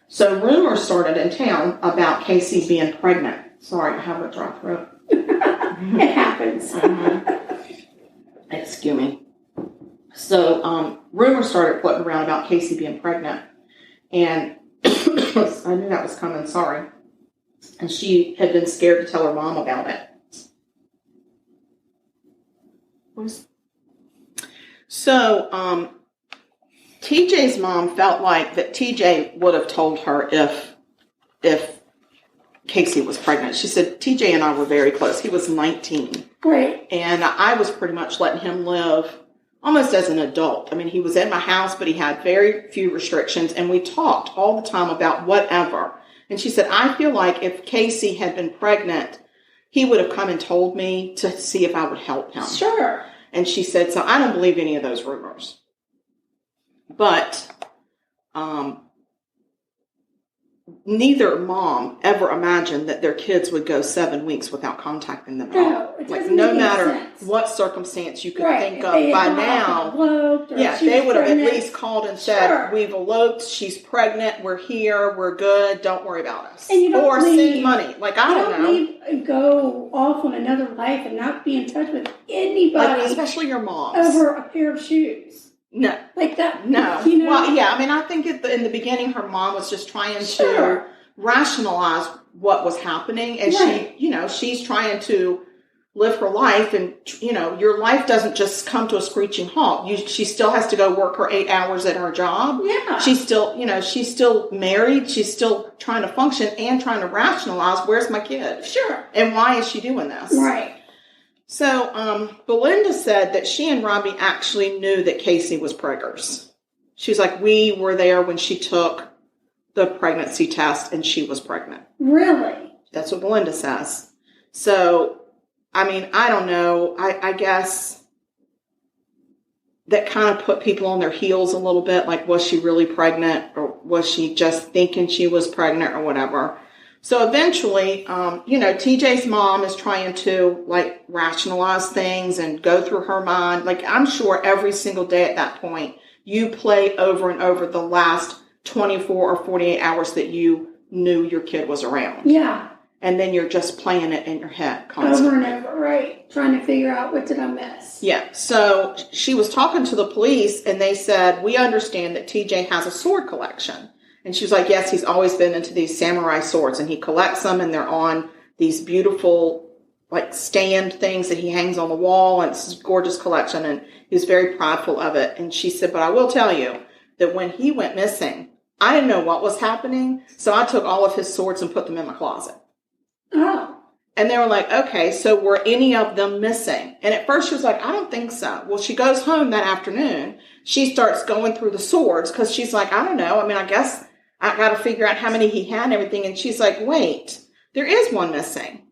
So rumors started in town about Casey being pregnant. Sorry, I have a dry throat. It happens. Excuse me. So rumors started floating around about Casey being pregnant, and I knew that was coming. Sorry. And she had been scared to tell her mom about it. So, TJ's mom felt like that TJ would have told her if Casey was pregnant. She said, TJ and I were very close. He was 19. Right. And I was pretty much letting him live almost as an adult. I mean, he was in my house, but he had very few restrictions. And we talked all the time about whatever. And she said, I feel like if Casey had been pregnant, he would have come and told me to see if I would help him. Sure. And she said, so I don't believe any of those rumors. But neither mom ever imagined that their kids would go 7 weeks without contacting them at all. No matter what circumstance you could think of by now. They would have at least called and said, we've eloped, she's pregnant, we're here, we're good, don't worry about us. Or send money. I don't know. You go off on another life and not be in touch with anybody. Especially your moms. Over a pair of shoes. No. Like that. No. Well, yeah, I mean, I think in the beginning, her mom was just trying to rationalize what was happening. And she's trying to live her life. And, your life doesn't just come to a screeching halt. She still has to go work her 8 hours at her job. Yeah. She's still, she's still married. She's still trying to function and trying to rationalize, where's my kid? Sure. And why is she doing this? Right. So, Belinda said that she and Robbie actually knew that Casey was preggers. She was like, we were there when she took the pregnancy test and she was pregnant. Really? That's what Belinda says. So, I mean, I don't know. I guess that kind of put people on their heels a little bit. Like, was she really pregnant, or was she just thinking she was pregnant, or whatever? So eventually, TJ's mom is trying to rationalize things and go through her mind. I'm sure every single day at that point, you play over and over the last 24 or 48 hours that you knew your kid was around. Yeah. And then you're just playing it in your head constantly. Over and over, right. Trying to figure out, what did I miss? Yeah. So she was talking to the police, and they said, we understand that TJ has a sword collection. And she was like, yes, he's always been into these samurai swords, and he collects them, and they're on these beautiful, stand things that he hangs on the wall, and it's a gorgeous collection, and he's very prideful of it. And she said, but I will tell you that when he went missing, I didn't know what was happening, so I took all of his swords and put them in my closet. Oh. And they were like, okay, so were any of them missing? And at first she was like, I don't think so. Well, she goes home that afternoon. She starts going through the swords because she's like, I don't know. I mean, I guess I got to figure out how many he had and everything. And she's like, wait, there is one missing.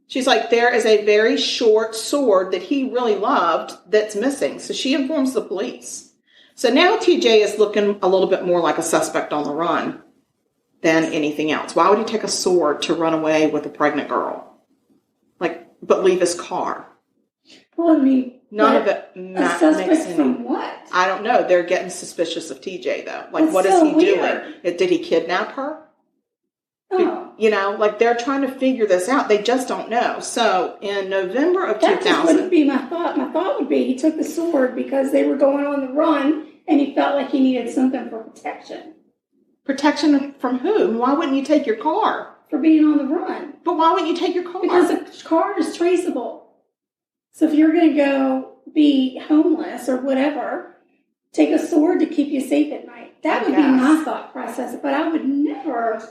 She's like, there is a very short sword that he really loved that's missing. So she informs the police. So now TJ is looking a little bit more like a suspect on the run than anything else. Why would he take a sword to run away with a pregnant girl? But leave his car. Well, I mean, none of it makes any. From what? I don't know. They're getting suspicious of TJ though. What is he doing? Did he kidnap her? Oh. Like they're trying to figure this out. They just don't know. So in November of 2000. That wouldn't be my thought. My thought would be he took the sword because they were going on the run and he felt like he needed something for protection. Protection from who? Why wouldn't you take your car? For being on the run. But why wouldn't you take your car? Because the car is traceable. So if you're going to go be homeless or whatever, take a sword to keep you safe at night. That would be my thought process. But I would never.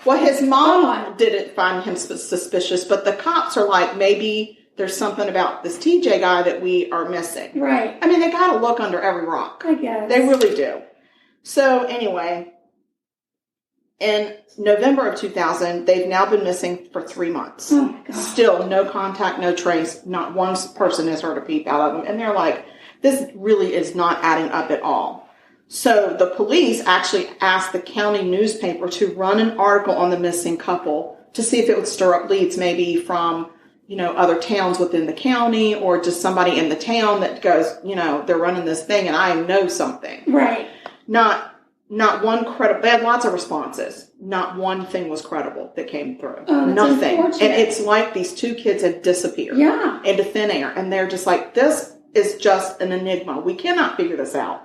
Well, his mom didn't find him suspicious, but the cops are like, maybe there's something about this TJ guy that we are missing. Right. I mean, they got to look under every rock. I guess. They really do. So anyway, in November of 2000, they've now been missing for 3 months. Oh, my God. Still no contact, no trace. Not one person has heard a peep out of them. And they're like, this really is not adding up at all. So the police actually asked the county newspaper to run an article on the missing couple to see if it would stir up leads, maybe from, other towns within the county or just somebody in the town that goes, they're running this thing and I know something. Right. Not one credible. They had lots of responses. Not one thing was credible that came through. Oh, nothing. And it's like these 2 kids had disappeared into thin air. And they're just like, this is just an enigma. We cannot figure this out.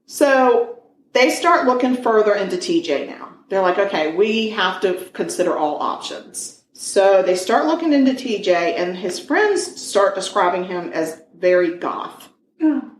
So they start looking further into TJ now. They're like, okay, we have to consider all options. So they start looking into TJ, and his friends start describing him as very goth. Oh.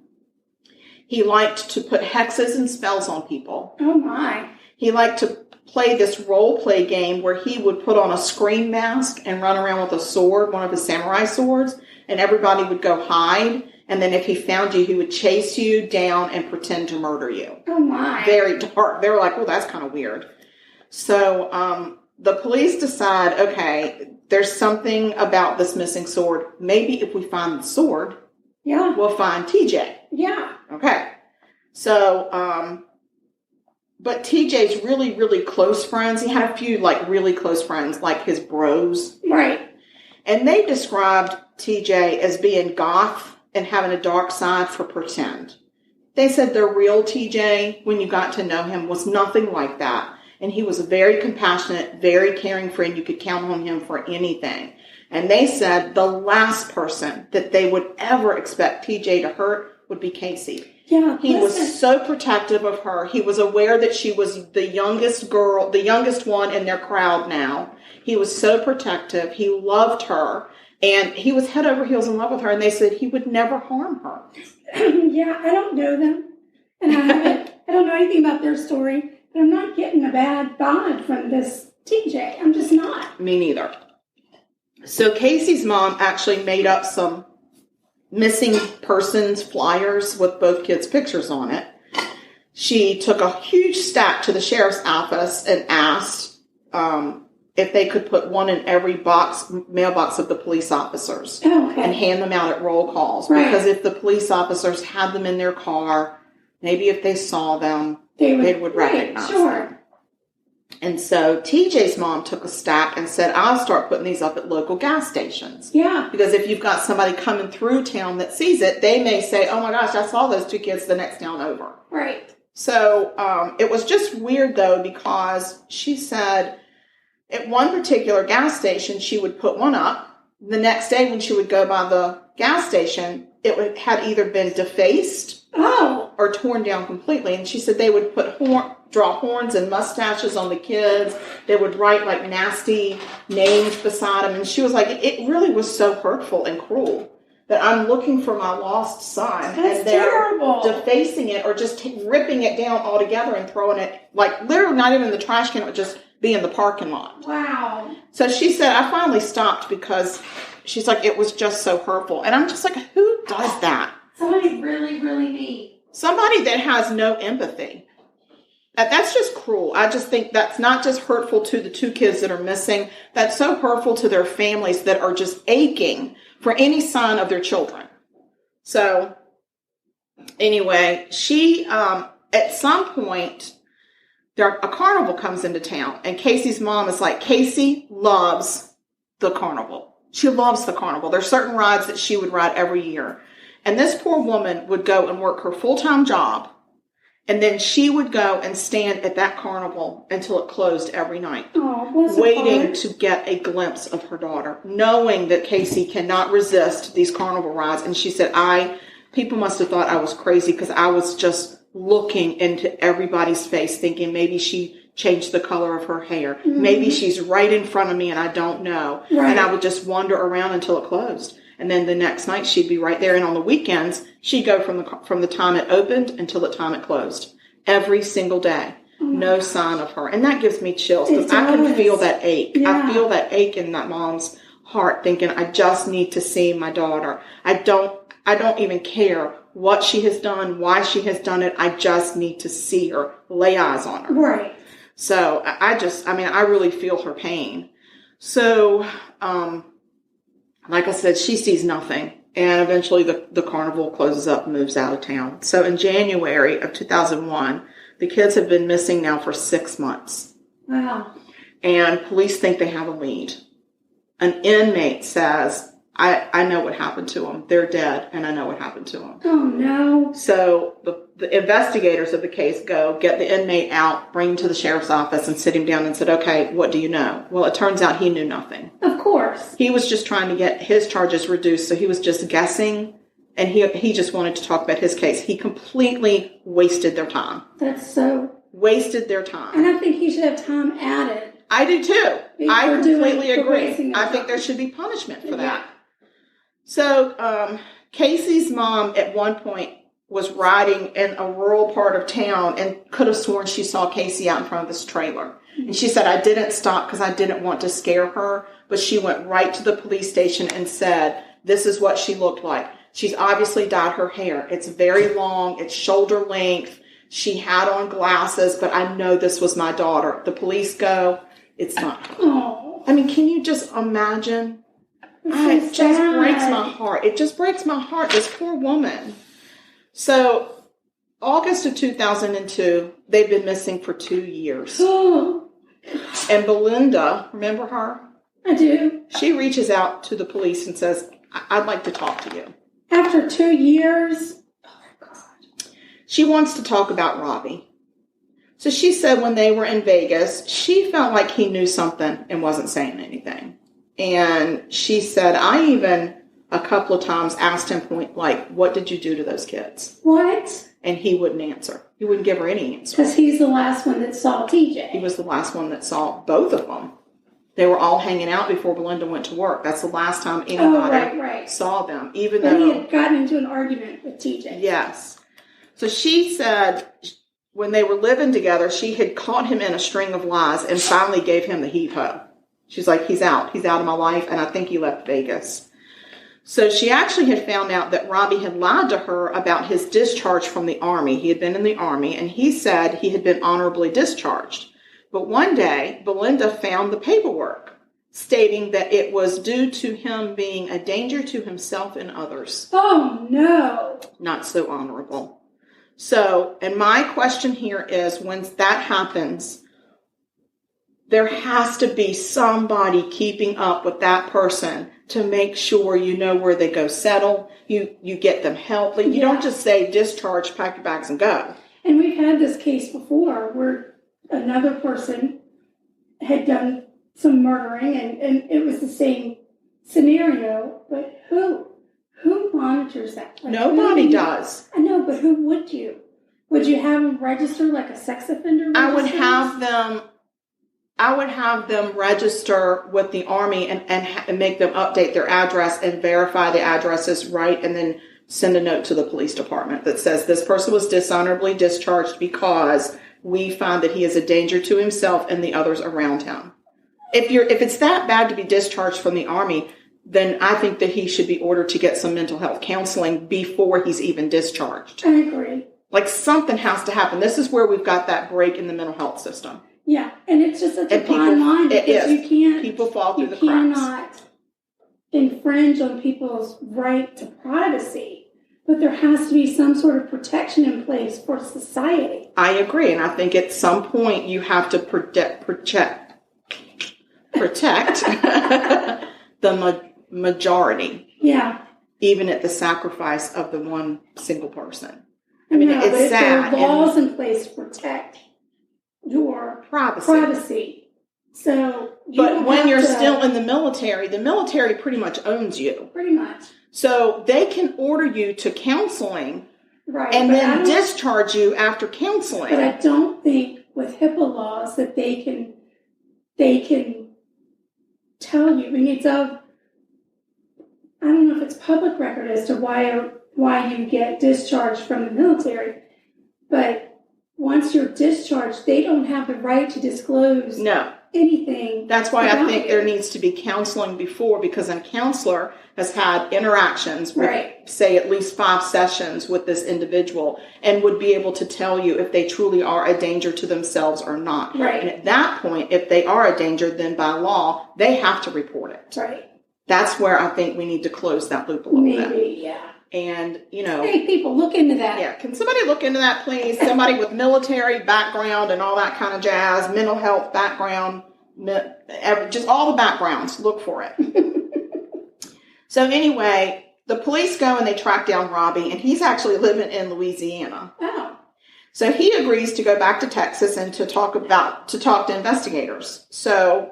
He liked to put hexes and spells on people. Oh, my. He liked to play this role play game where he would put on a scream mask and run around with a sword, one of his samurai swords, and everybody would go hide. And then if he found you, he would chase you down and pretend to murder you. Oh, my. Very dark. They were like, well, that's kind of weird. So the police decide, okay, there's something about this missing sword. Maybe if we find the sword, we'll find TJ. Yeah. Okay. So, but TJ's really, really close friends. He had a few, really close friends, like his bros. Right. And they described TJ as being goth and having a dark side for pretend. They said the real TJ, when you got to know him, was nothing like that. And he was a very compassionate, very caring friend. You could count on him for anything. And they said the last person that they would ever expect TJ to hurt would be Casey. Yeah. He was so protective of her. He was aware that she was the youngest girl, the youngest one in their crowd now. He was so protective. He loved her. And he was head over heels in love with her, and they said he would never harm her. Yeah, I don't know them, and I don't know anything about their story, but I'm not getting a bad vibe from this TJ. I'm just not. Me neither. So Casey's mom actually made up some missing persons flyers with both kids' pictures on it. She took a huge stack to the sheriff's office and asked if they could put one in every mailbox of the police officers and hand them out at roll calls. Right. Because if the police officers had them in their car, maybe if they saw them, they would recognize them. And so TJ's mom took a stack and said, I'll start putting these up at local gas stations. Yeah. Because if you've got somebody coming through town that sees it, they may say, oh my gosh, I saw those 2 kids the next town over. Right. So it was just weird, though, because she said at one particular gas station, she would put one up. The next day when she would go by the gas station, it had either been defaced or torn down completely. And she said they would draw horns and mustaches on the kids. They would write nasty names beside them. And she was like, it really was so hurtful and cruel that I'm looking for my lost son. That's and they're terrible. Defacing it or just ripping it down altogether and throwing it, literally not even in the trash can, it would just be in the parking lot. Wow. So she said, I finally stopped because she's like, it was just so hurtful. And I'm just like, who does that? Somebody really, really mean. Somebody that has no empathy. That's just cruel. I just think that's not just hurtful to the 2 kids that are missing. That's so hurtful to their families that are just aching for any sign of their children. So anyway, she, at some point, a carnival comes into town, and Casey's mom is like, Casey loves the carnival. She loves the carnival. There's certain rides that she would ride every year. And this poor woman would go and work her full-time job And then she would go and stand at that carnival until it closed every night, Oh, waiting to get a glimpse of her daughter, knowing that Casey cannot resist these carnival rides. And she said, people must have thought I was crazy because I was just looking into everybody's face thinking maybe she changed the color of her hair. Mm-hmm. Maybe she's right in front of me and I don't know. Right. And I would just wander around until it closed. And then the next night she'd be right there. And on the weekends, she'd go from the time it opened until the time it closed. Every single day. No sign of her. And that gives me chills because I can feel that ache. Yeah. I feel that ache in that mom's heart thinking, I just need to see my daughter. I don't even care what she has done, why she has done it. I just need to see her, lay eyes on her. Right. So I really feel her pain. So, like I said, she sees nothing. And eventually the carnival closes up and moves out of town. So in January of 2001, the kids have been missing now for 6 months. Wow. And police think they have a lead. An inmate says, I know what happened to them. They're dead, and I know what happened to them. Oh, no. So the investigators of the case go, get the inmate out, bring him to the sheriff's office, and sit him down and said, okay, what do you know? Well, it turns out he knew nothing. Of course. He was just trying to get his charges reduced, so he was just guessing, and he just wanted to talk about his case. He completely wasted their time. That's so... Wasted their time. And I think he should have time added. I do, too. I completely agree. I think there should be punishment for that. So, Casey's mom at one point was riding in a rural part of town and could have sworn she saw Casey out in front of this trailer. And she said, I didn't stop because I didn't want to scare her, but she went right to the police station and said, this is what she looked like. She's obviously dyed her hair. It's very long. It's shoulder length. She had on glasses, but I know this was my daughter. The police go, it's not her. Oh. I mean, can you just imagine? It just breaks my heart. It just breaks my heart, this poor woman. So, August of 2002, they've been missing for 2 years. And Belinda, remember her? I do. She reaches out to the police and says, I'd like to talk to you. After 2 years? Oh, my God. She wants to talk about Robbie. So she said when they were in Vegas, she felt like he knew something and wasn't saying anything. And she said, I even a couple of times asked him point blank, what did you do to those kids? What? And he wouldn't answer. He wouldn't give her any answer. Because he's the last one that saw TJ. He was the last one that saw both of them. They were all hanging out before Belinda went to work. That's the last time anybody saw them. Even though he had gotten into an argument with TJ. Yes. So she said when they were living together, she had caught him in a string of lies and finally gave him the heave-ho. She's like, he's out. He's out of my life, and I think he left Vegas. So she actually had found out that Robbie had lied to her about his discharge from the Army. He had been in the Army, and he said he had been honorably discharged. But one day, Belinda found the paperwork stating that it was due to him being a danger to himself and others. Oh, no. Not so honorable. So, and my question here is, when that happens, there has to be somebody keeping up with that person to make sure you know where they go settle. You get them help. Like, you don't just say discharge, pack your bags, and go. And we've had this case before where another person had done some murdering, and it was the same scenario. But who monitors that? Like, nobody does. I know, but who would you? Would you have them register like a sex offender register? I would have them register with the Army and make them update their address and verify the address is right, and then send a note to the police department that says this person was dishonorably discharged because we find that he is a danger to himself and the others around him. If it's that bad to be discharged from the Army, then I think that he should be ordered to get some mental health counseling before he's even discharged. I agree. Like, something has to happen. This is where we've got that break in the mental health system. Yeah, and it's just such a fine line because you can't. People fall through the cracks. You cannot infringe on people's right to privacy, but there has to be some sort of protection in place for society. I agree, and I think at some point you have to protect the majority. Yeah. Even at the sacrifice of the one single person. I mean, no, it's but sad. there are laws in place to protect your privacy. So, but when you're still in the military pretty much owns you. Pretty much. So they can order you to counseling, right, and then discharge you after counseling. But I don't think with HIPAA laws that they can tell you. I mean, I don't know if it's public record as to why you get discharged from the military, but once you're discharged, they don't have the right to disclose anything. That's why I think there needs to be counseling before, because a counselor has had interactions with, say, at least 5 sessions with this individual and would be able to tell you if they truly are a danger to themselves or not. Right. And at that point, if they are a danger, then by law, they have to report it. Right. That's where I think we need to close that loop a little bit. Maybe, yeah. And, hey, people, look into that. Yeah, can somebody look into that, please? Somebody with military background and all that kind of jazz, mental health background, just all the backgrounds. Look for it. So anyway, the police go and they track down Robbie, and he's actually living in Louisiana. Oh. So he agrees to go back to Texas and to talk to investigators. So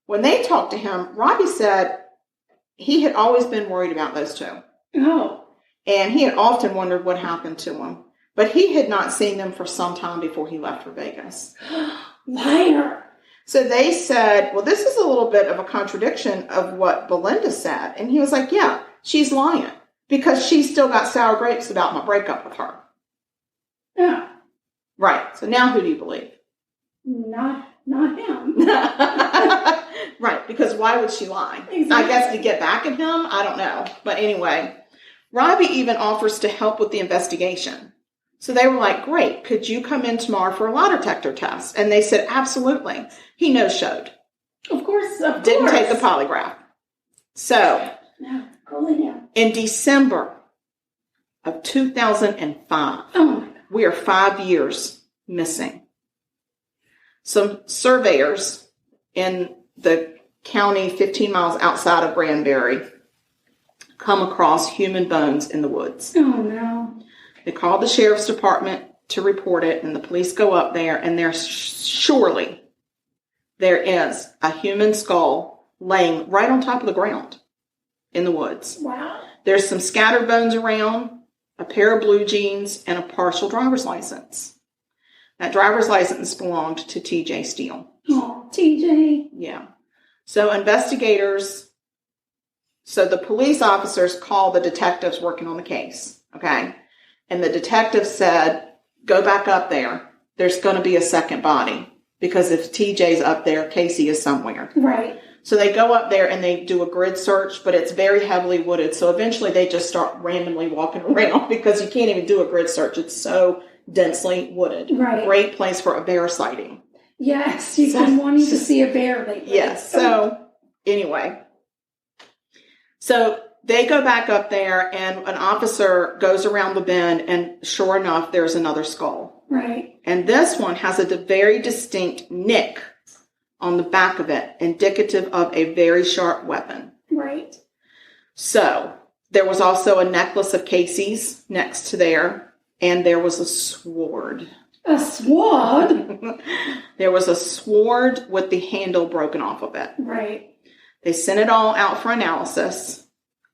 when they talked to him, Robbie said he had always been worried about those two. Oh. And he had often wondered what happened to them. But he had not seen them for some time before he left for Vegas. Liar. So they said, well, this is a little bit of a contradiction of what Belinda said. And he was like, yeah, she's lying because she's still got sour grapes about my breakup with her. Yeah. Right. So now who do you believe? Not him. Right. Because why would she lie? Exactly. I guess to get back at him? I don't know. But anyway, Robbie even offers to help with the investigation. So they were like, great, could you come in tomorrow for a lie detector test? And they said, absolutely. He no-showed. Of course. Didn't take the polygraph. So, in December of 2005, we are 5 years missing. Some surveyors in the county 15 miles outside of Granbury come across human bones in the woods. Oh, no. They called the sheriff's department to report it, and the police go up there, and surely there is a human skull laying right on top of the ground in the woods. Wow. There's some scattered bones around, a pair of blue jeans, and a partial driver's license. That driver's license belonged to TJ Steele. Oh, TJ. Yeah. So the police officers call the detectives working on the case, okay? And the detective said, go back up there. There's going to be a second body. Because if TJ's up there, Casey is somewhere. Right. So they go up there and they do a grid search, but it's very heavily wooded. So eventually they just start randomly walking around because you can't even do a grid search. It's so densely wooded. Right. Great place for a bear sighting. Yes, you've been wanting to see a bear lately. Yes. So anyway. So they go back up there, and an officer goes around the bend, and sure enough, there's another skull. Right. And this one has a very distinct nick on the back of it, indicative of a very sharp weapon. Right. So there was also a necklace of Casey's next to there, and there was a sword. A sword? There was a sword with the handle broken off of it. Right. They sent it all out for analysis.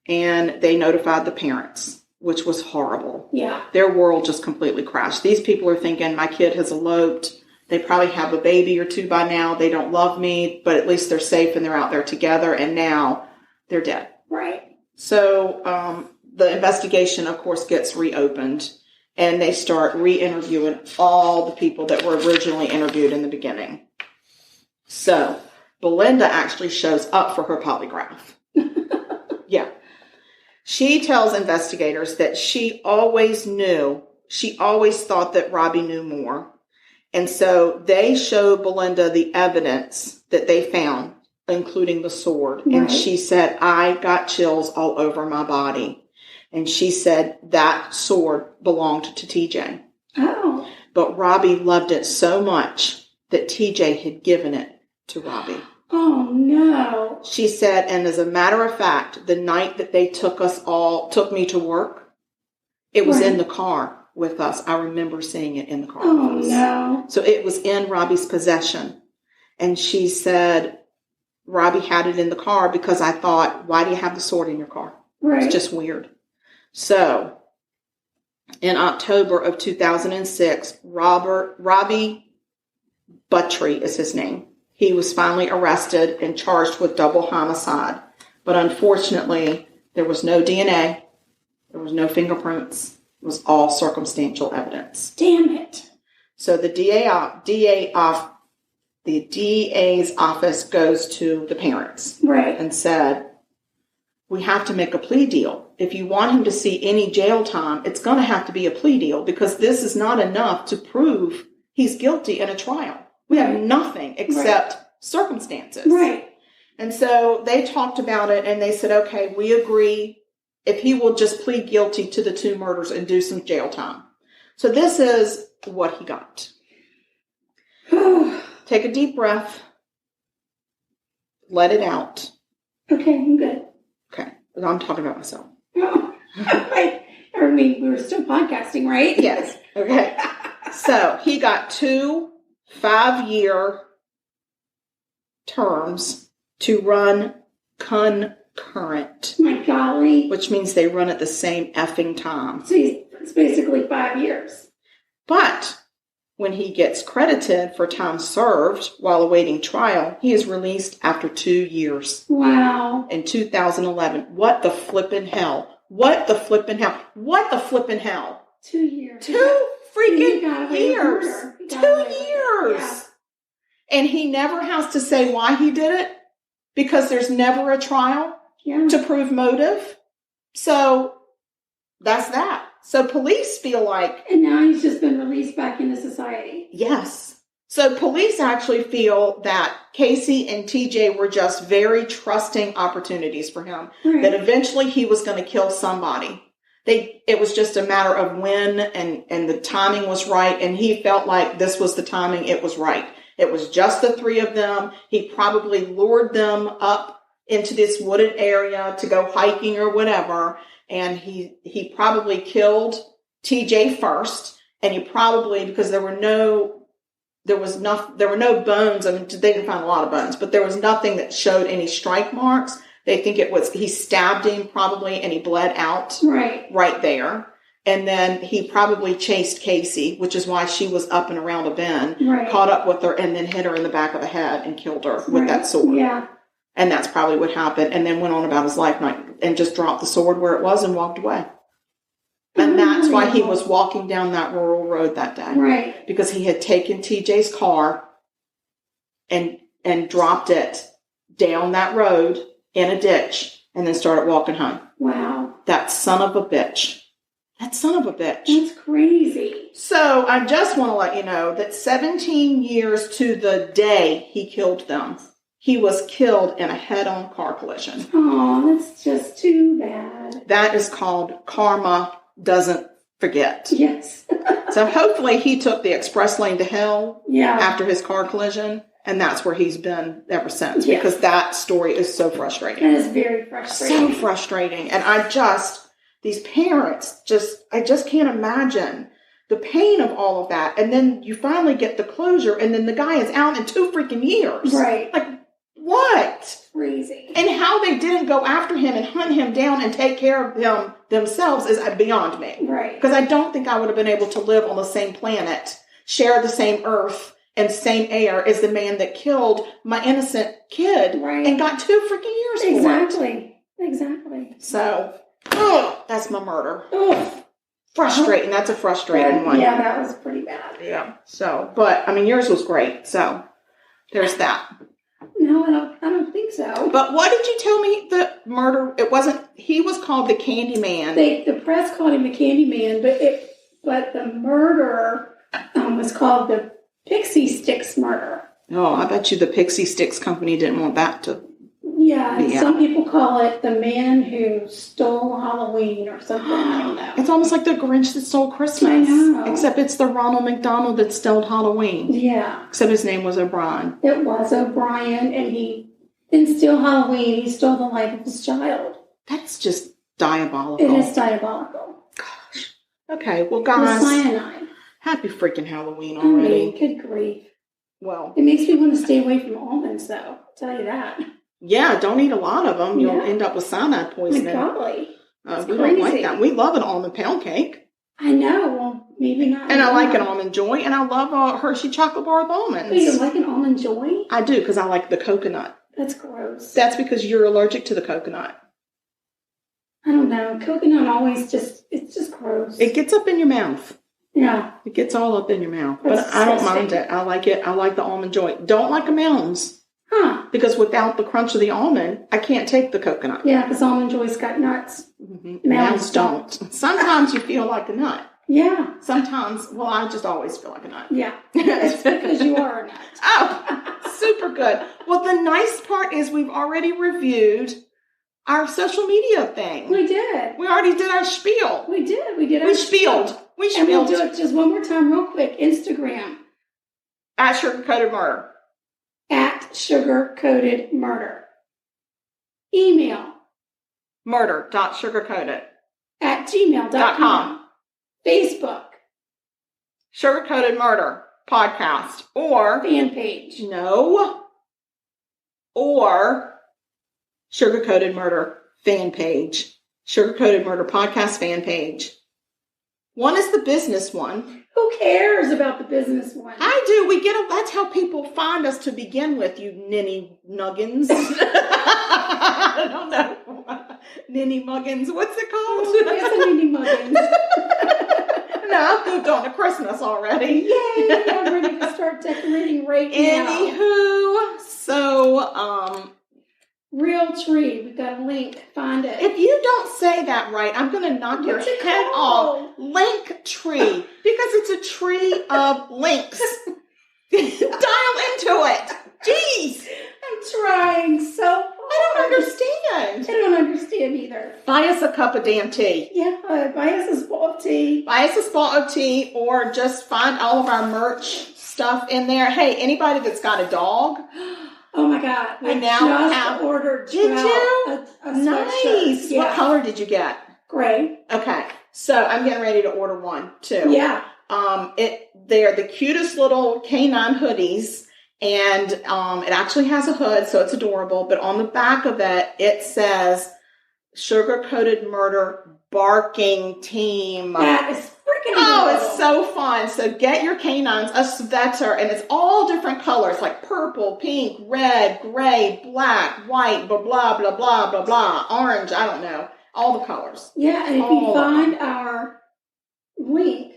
And they notified the parents, which was horrible. Yeah. Their world just completely crashed. These people are thinking, my kid has eloped. They probably have a baby or two by now. They don't love me, but at least they're safe and they're out there together. And now they're dead. Right. So the investigation, of course, gets reopened. And they start re-interviewing all the people that were originally interviewed in the beginning. So Belinda actually shows up for her polygraph. Yeah. She tells investigators that she always thought that Robbie knew more. And so they show Belinda the evidence that they found, including the sword. Right. And she said, I got chills all over my body. And she said that sword belonged to TJ. Oh. But Robbie loved it so much that TJ had given it to Robbie. Oh, no. She said, and as a matter of fact, the night that they took me to work, it was in the car with us. I remember seeing it in the car. Oh, no. So it was in Robbie's possession. And she said, Robbie had it in the car because I thought, why do you have the sword in your car? Right. It's just weird. So in October of 2006, Robbie Buttry is his name. He was finally arrested and charged with double homicide. But unfortunately, there was no DNA. There was no fingerprints. It was all circumstantial evidence. Damn it. So the DA's office goes to the parents. Right. And said, we have to make a plea deal. If you want him to see any jail time, it's going to have to be a plea deal because this is not enough to prove he's guilty in a trial. We have nothing except circumstances. Right. And so they talked about it and they said, okay, we agree if he will just plead guilty to the 2 murders and do some jail time. So this is what he got. Take a deep breath. Let it out. Okay, I'm good. Okay. I'm talking about myself. Oh. I mean, we were still podcasting, right? Yes. Okay. So he got 2 5-year terms to run concurrent. My golly. Which means they run at the same effing time. So it's basically 5 years. But when he gets credited for time served while awaiting trial, he is released after 2 years. Wow. In 2011. What the flippin' hell? What the flippin' hell? What the flippin' hell? 2 years. 2 freaking years. 2 years. Yeah. And he never has to say why he did it because there's never a trial to prove motive. So that's that. So police feel like... And now he's just been released back into society. Yes. So police actually feel that Casey and TJ were just very trusting opportunities for him. Right. That eventually he was going to kill somebody. It was just a matter of when and the timing was right. And he felt like this was the timing. It was right. It was just the 3 of them. He probably lured them up into this wooded area to go hiking or whatever. And he probably killed TJ first. And he probably, because there were no bones. I mean, they didn't find a lot of bones, but there was nothing that showed any strike marks. They think it was, he stabbed him probably and he bled out right there. And then he probably chased Casey, which is why she was up and around a bend, caught up with her and then hit her in the back of the head and killed her with that sword. Yeah. And that's probably what happened. And then went on about his life and just dropped the sword where it was and walked away. And that's why he was walking down that rural road that day. Right. Because he had taken TJ's car and dropped it down that road in a ditch and then started walking home. Wow. That son of a bitch. That's crazy. So I just want to let you know that 17 years to the day he killed them, he was killed in a head-on car collision. Oh, that's just too bad. That is called karma doesn't forget. Yes. So hopefully he took the express lane to hell after his car collision, and that's where he's been ever since. Yes. Because that story is so frustrating. It is very frustrating. So frustrating. And these parents, I just can't imagine the pain of all of that. And then you finally get the closure, and then the guy is out in 2 freaking years. Right. Like, what? Crazy. And how they didn't go after him and hunt him down and take care of him themselves is beyond me. Right. Because I don't think I would have been able to live on the same planet, share the same earth and same air as the man that killed my innocent kid and got 2 freaking years for it. Exactly. So, that's my murder. Oh. Frustrating. That's a frustrating one. Yeah, that was pretty bad. Yeah. So, but, I mean, yours was great. So, there's that. No, I don't think so. But what did you tell me the murder? It wasn't. He was called the Candyman. The press called him the Candyman, but the murder was called the Pixie Sticks murder. Oh, I bet you the Pixie Sticks company didn't want that to. Yeah, and some people call it the man who stole Halloween or something. I don't know. It's almost like the Grinch that stole Christmas. I know. Except it's the Ronald McDonald that stole Halloween. Yeah. Except his name was O'Brien. It was O'Brien, and he didn't steal Halloween. He stole the life of his child. That's just diabolical. It is diabolical. Gosh. Okay, well, With guys, cyanide. happy freaking Halloween I mean, already. good grief. Well, It makes me want to stay away from almonds, though. I'll tell you that. yeah, don't eat a lot of them. You'll Yeah. end up with cyanide poisoning. Golly. We don't like that. We love an almond pound cake. I know. Well, maybe not. And I like an almond joy, and I love a Hershey chocolate bar with almonds. Wait, you like an almond joy? I do, because I like the coconut. That's gross. That's because you're allergic to the coconut. I don't know. Coconut always it's just gross. It gets up in your mouth. Yeah. It gets all up in your mouth. That's But I don't disgusting. mind it. I like it. I like the almond joy. Don't like the mounds. Huh. Because without the crunch of the almond, I can't take the coconut. Yeah, because almond joy's got nuts. Mm-hmm. Mounds don't. Sometimes you feel like a nut. Yeah. Sometimes, well, I just always feel like a nut. Yeah. It's because you are a nut. Oh, super good. Well, the nice part is we've already reviewed our social media thing. We did. We already did our spiel. We did. We did our We spieled. We And we'll spieled do it just one more time real quick. Instagram. at Sugar Coated Murder. At Sugar Coated Murder. Email. Murder.sugarcoated. At gmail.com. Facebook. Sugar Coated Murder podcast. Or, Fan page. no, or Sugar Coated Murder fan page. Sugar Coated Murder podcast fan page. One is the business one. Who cares about the business one? I do. That's how people find us to begin with, you ninny nuggins. I don't know. Ninny muggins. What's it called? It's a Ninny Muggins. No, I've moved on to Christmas already. Yay! I'm ready to start decorating right now. Anywho, so, Real tree. We've got a link. Find it. if you don't say that right, I'm going to knock your What's it head called? off. Link tree. Because it's a tree of links. Dial into it. Jeez. I'm trying so hard. I don't understand. I don't understand either. Buy us a cup of damn tea. Yeah, buy us a spot of tea. Buy us a spot of tea, or just find all of our merch stuff in there. Hey, anybody that's got a dog, Oh my God! We I now just have- ordered. Did Trout, you? A nice. sweatshirt. Yeah. What color did you get? Gray. Okay, so I'm getting ready to order one too. Yeah. They're the cutest little canine hoodies, and it actually has a hood, so it's adorable. But on the back of it says "Sugar Coated Murder Barking Team." That is freaking Oh, adorable. it's so fun. So get your canines a sweater, and it's all different colors, like purple, pink, red, gray, black, white, blah, blah, blah, blah, blah, blah, orange, I don't know, all the colors. Yeah, and if all you of find our link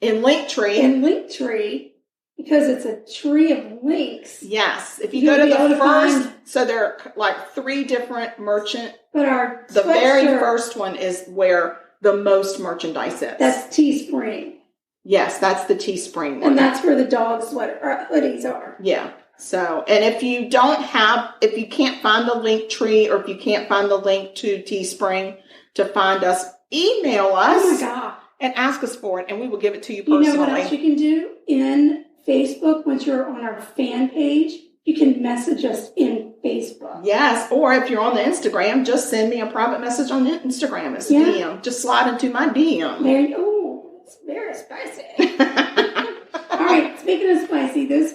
In Linktree, in Linktree, because it's a tree of links, yes, if you You'll go to be able the to first, find- so there are like 3 different merchant, but our the very sweatshirt, first one is where the most merchandise is. that's Teespring, Yes, that's the Teespring one. and that's where the dog sweater hoodies are. Yeah. So, and if you can't find the Linktree, or if you can't find the link to Teespring to find us, email us Oh my God! and ask us for it, and we will give it to you You personally. know what else you can do in Facebook? Once you're on our fan page, you can message us in Facebook. Yes, or if you're on the Instagram, just send me a private message on Instagram. It's Yeah. DM. Just slide into my DM. Oh, it's very spicy. All right, speaking of spicy, this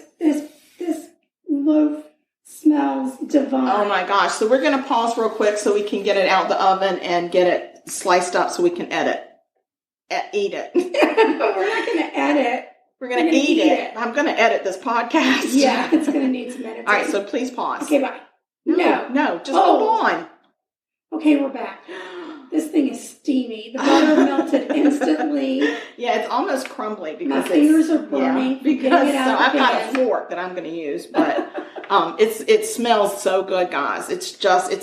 loaf smells divine. Oh my gosh. So we're going to pause real quick so we can get it out of the oven and get it sliced up so we can eat it. We're not going to edit. We're going to eat it. I'm going to edit this podcast. Yeah, it's going to need some editing. All right, so please pause. Okay, bye. No, just hold on. Okay, we're back. This thing is steamy. The butter melted instantly. Yeah, it's almost crumbly because My fingers are burning. Yeah, because Getting it out of the I've got pan. a fork that I'm going to use, but it smells so good, guys. It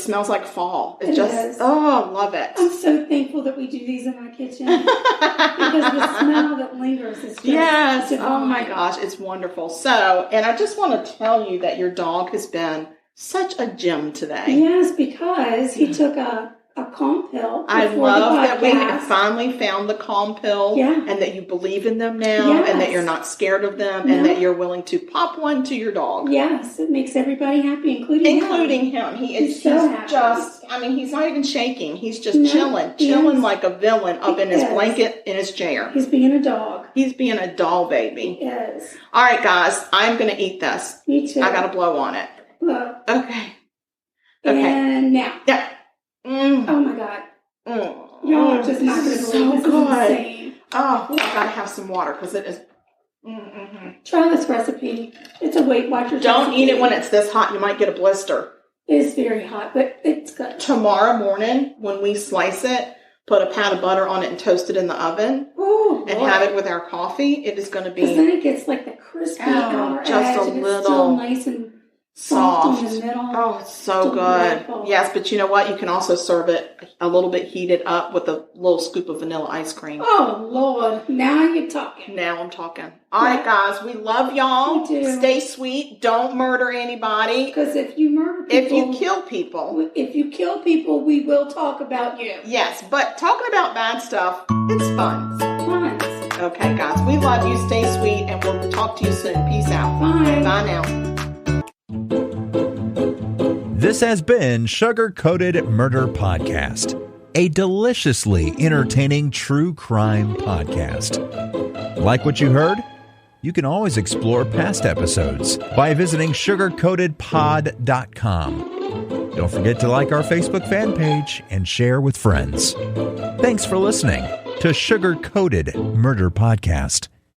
smells like fall. It is. Oh, love it. I'm so thankful that we do these in our kitchen because the smell that lingers is just Yes. divine. Oh my gosh, it's wonderful. So, and I just want to tell you that your dog has been such a gem today. Yes, because he took a a calm pill. I love that we have podcast. finally found the calm pill, Yeah. and that you believe in them now, Yes. and that you're not scared of them, and No. that you're willing to pop one to your dog. Yes, it makes everybody happy, including Him. He's so happy. He's not even shaking. He's just No, chilling he is. like a villain up He in his is. blanket in his chair. He's being a dog. He's being a doll baby. Yes. All right, guys, I'm going to eat this. Me too. I got to blow on it. Look. Okay. And now. Yeah. Mm. Oh my God. Mm. Y'all are just not going to believe so this good. is insane. Oh, I got to have some water because it is. Mm-hmm. Try this recipe. It's a Weight Watchers Don't recipe. eat it when it's this hot. You might get a blister. It's very hot, but it's good. Tomorrow morning, when we slice it, put a pat of butter on it and toast it in the oven. Oh, And have it with our coffee. It is going to because be then it gets like the crispy outer just edge, a and little it's still nice and soft in the middle. Oh, it's so Delightful. good. Yes, but you know what? You can also serve it a little bit heated up with a little scoop of vanilla ice cream. Oh, Lord. Now you're talking. Now I'm talking. All right, guys. We love y'all. We do. Stay sweet. Don't murder anybody. Because if you murder people, If you kill people, we will talk about you. yes. But talking about bad stuff, it's fun. Tons. Okay, guys. We love you. Stay sweet, and we'll talk to you soon. Peace out. Bye. Bye now. This has been Sugar Coated Murder Podcast, a deliciously entertaining true crime podcast. Like what you heard? You can always explore past episodes by visiting sugarcoatedpod.com. Don't forget to like our Facebook fan page and share with friends. Thanks for listening to Sugar Coated Murder Podcast.